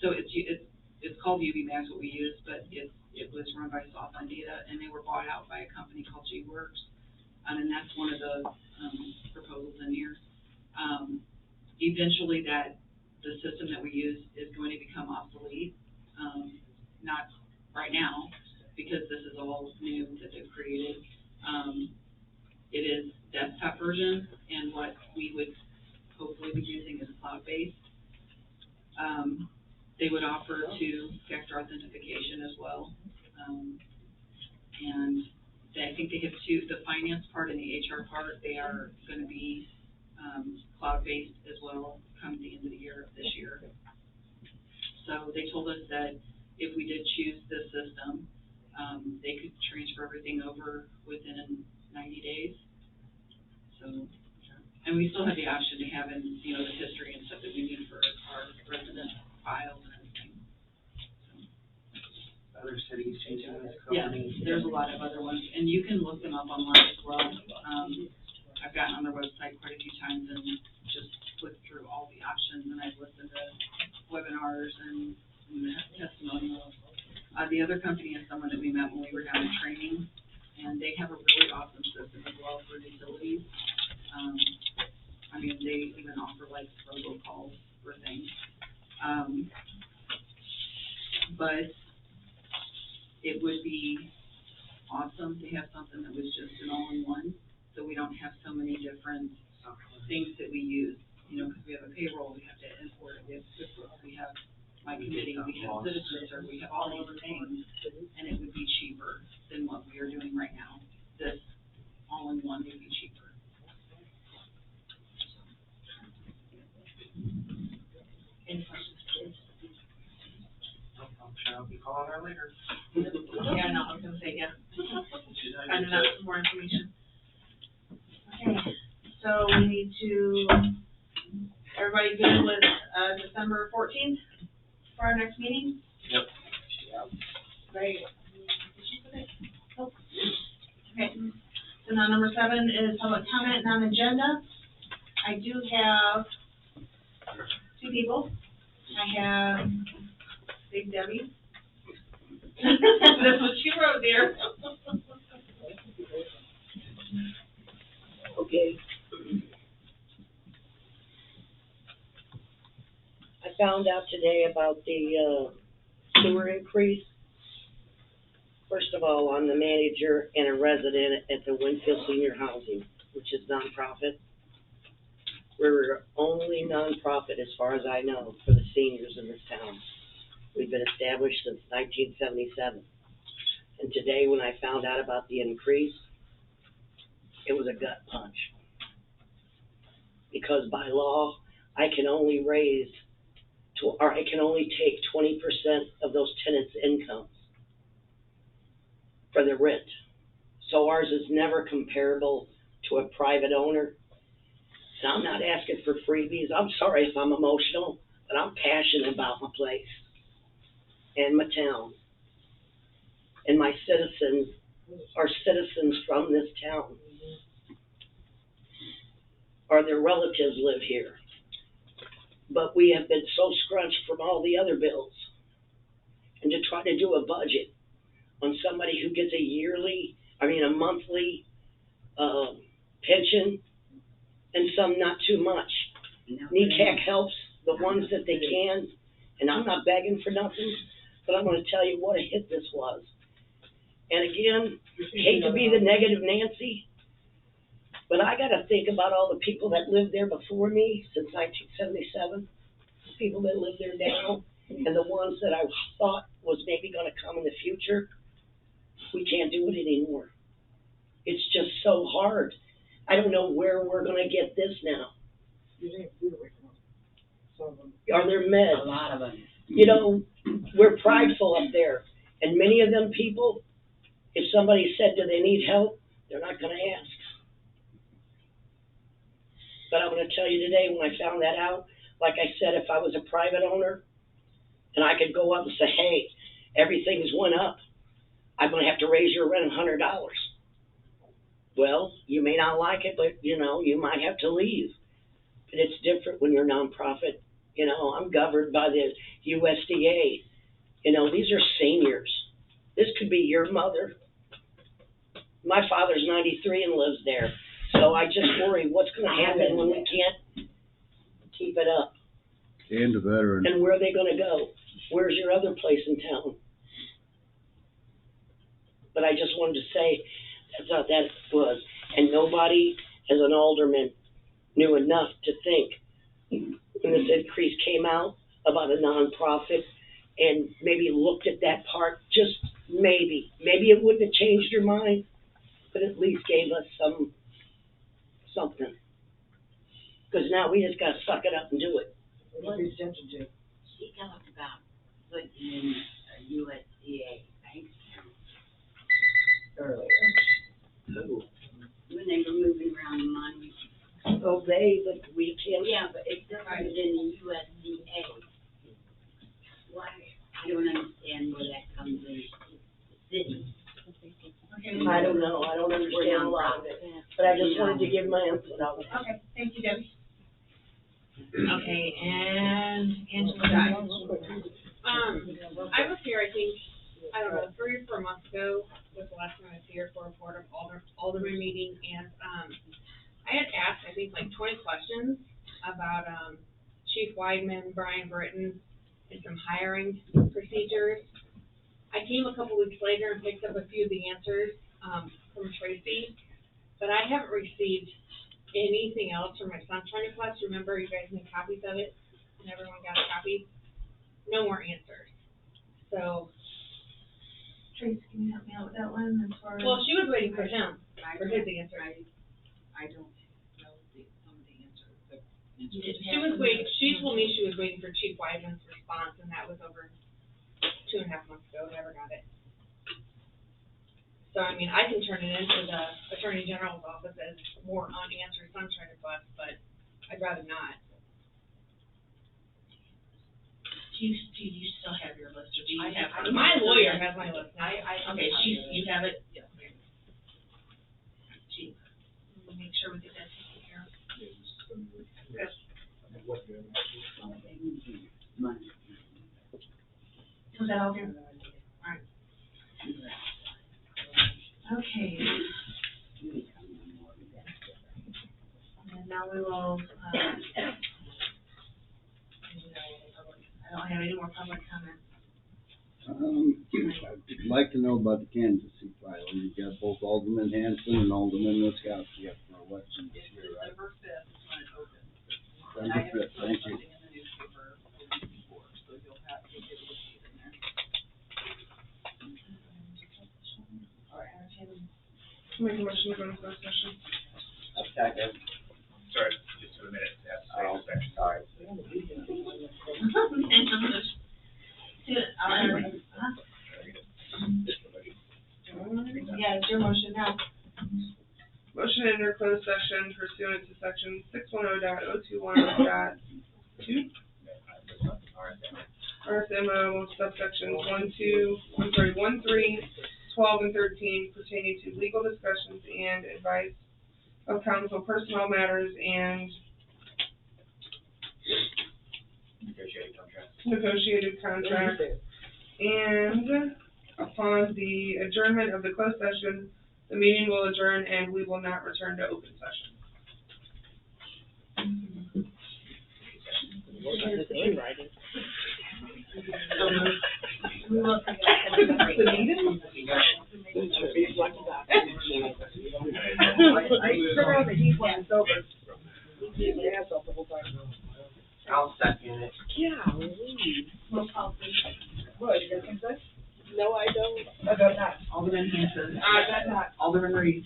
so it's called UV Max, what we use, but it was run by Softline Data, and they were bought out by a company called G-Works, and that's one of the, proposals in here. Eventually the system that we use is going to become obsolete, not right now, because this is all new that they've created. It is desktop version, and what we would hopefully be using is cloud-based. They would offer to factor authentication as well. And I think they have the finance part and the HR part, they are gonna be, cloud-based as well come the end of the year of this year. So they told us that if we did choose this system, they could transfer everything over within 90 days. So, and we still have the option to have in, you know, the history and stuff that we need for our resident files and everything. Other cities changing this Yeah, code. there's a lot of other ones, and you can look them up online as well. I've gotten on their website quite a few times and just flipped through all the options, and I've listened to webinars and testimonials. The other company is someone that we met when we were down in training, and they have a really awesome system as well for utilities. I mean, they even offer like robocalls for things. But it would be awesome to have something that was just an all-in-one, so we don't have so many different things that we use. You know, because we have a payroll, we have to import it, we have QuickBooks, we have my committee, we have citizens, or we have all these things, and it would be cheaper than what we are doing right now. This all-in-one would be cheaper. Any questions, please? I'm sure I'll be calling her later. Yeah, no, I was gonna say, yeah. Finding out some more information. Okay, so we need to, everybody good with, December 14th for our next meeting? Yep. Great. Okay, so now number 7 is public comment, non-agenda. I do have 2 people. I have Big Debbie. That's what she wrote there. Okay. I found out today about the, sewer increase. First of all, I'm the manager and a resident at the Winfield Senior Housing, which is nonprofit. We're only nonprofit, as far as I know, for the seniors in this town. We've been established since 1977. And today, when I found out about the increase, it was a gut punch. Because by law, I can only I can only take 20% of those tenants' incomes for the rent. So ours is never comparable to a private owner. And I'm not asking for freebies. I'm sorry if I'm emotional, but I'm passionate about my place and my town. And my citizens are citizens from this town. Or their relatives live here. But we have been so scrunched from all the other bills. And to try to do a budget on somebody who gets a monthly pension, and some not too much. NECAC helps the ones that they can, and I'm not begging for nothing, but I'm gonna tell you what a hit this was. And again, hate to be the negative Nancy, but I gotta think about all the people that lived there before me since 1977, the people that live there now, and the ones that I thought was maybe gonna come in the future. We can't do it anymore. It's just so hard. I don't know where we're gonna get this now. Are there meds? A lot of them. You know, we're prideful up there, and many of them people, if somebody said, do they need help, they're not gonna ask. But I'm gonna tell you today, when I found that out, like I said, if I was a private owner, and I could go up and say, hey, everything's went up, I'm gonna have to raise your rent $100. Well, you may not like it, but you might have to leave. But it's different when you're nonprofit. I'm governed by the USDA. These are seniors. This could be your mother. My father's 93 and lives there. So I just worry what's gonna happen when we can't keep it up. And the veteran. And where are they gonna go? Where's your other place in town? But I just wanted to say, that's how that was. And nobody, as an alderman, knew enough to think, when this increase came out, about a nonprofit and maybe looked at that part, just maybe it wouldn't have changed her mind, but at least gave us something. Cause now we just gotta suck it up and do it. She talked about putting in a USDA bank account earlier. Who? When they were moving around the money. Oh, but we can't. Yeah, but it's different than the USDA. Why? I don't understand where that comes in the city. I don't know, I don't understand a lot of it, but I just wanted to give my input out. Okay, thank you, Debbie. Okay, and Angela. I was here, I think, I don't know, 3 or 4 months ago was the last time I was here for a Board of Alderman meeting, and, I had asked, I think, like 20 questions about, Chief Weidman, Brian Britton, and some hiring procedures. I came a couple weeks later and picked up a few of the answers, from Tracy, but I haven't received anything else from my sunshine request. Remember, you guys made copies of it, and everyone got a copy? No more answers. So, Tracy, can you help me out with that one as far as? well, she was waiting for him, for his answer. I don't know some of the answers, but. She was waiting, she told me she was waiting for Chief Weidman's response, and that was over 2.5 months ago, never got it. So, I mean, I can turn it into the Attorney General's office as more unanswered sunshine requests, but I'd rather not. Do you still have your list, or do you have? My lawyer has my list now. Okay, you have it? Yes. Chief, we'll make sure we get that taken care of. Yes. Was that all good? Alright. Okay. And now we will, I don't have any more public comments. I'd like to know about the candidacy filing. You've got both Alderman Hanson and Alderman Wiskowski up for election this year, right? December 5th is when it opens. December 5th, thank you. In the newspaper the week before, so you'll be able to see it in there. Or entertain. Make a motion to go into closed session. Sorry, just for a minute, to have to say this section. Sorry. Yeah, it's your motion now. Motion to enter closed session pursuant to section 610.021.2 RSMO subsections 1, 3, 12, and 13 pertaining to legal discussions and advice of counsel, personnel matters, and negotiated contracts. And upon the adjournment of the closed session, the meeting will adjourn and we will not return to open session. We will I'll second it. Roll call, please. No, I don't. Alderman Hanson. Alderman Reed.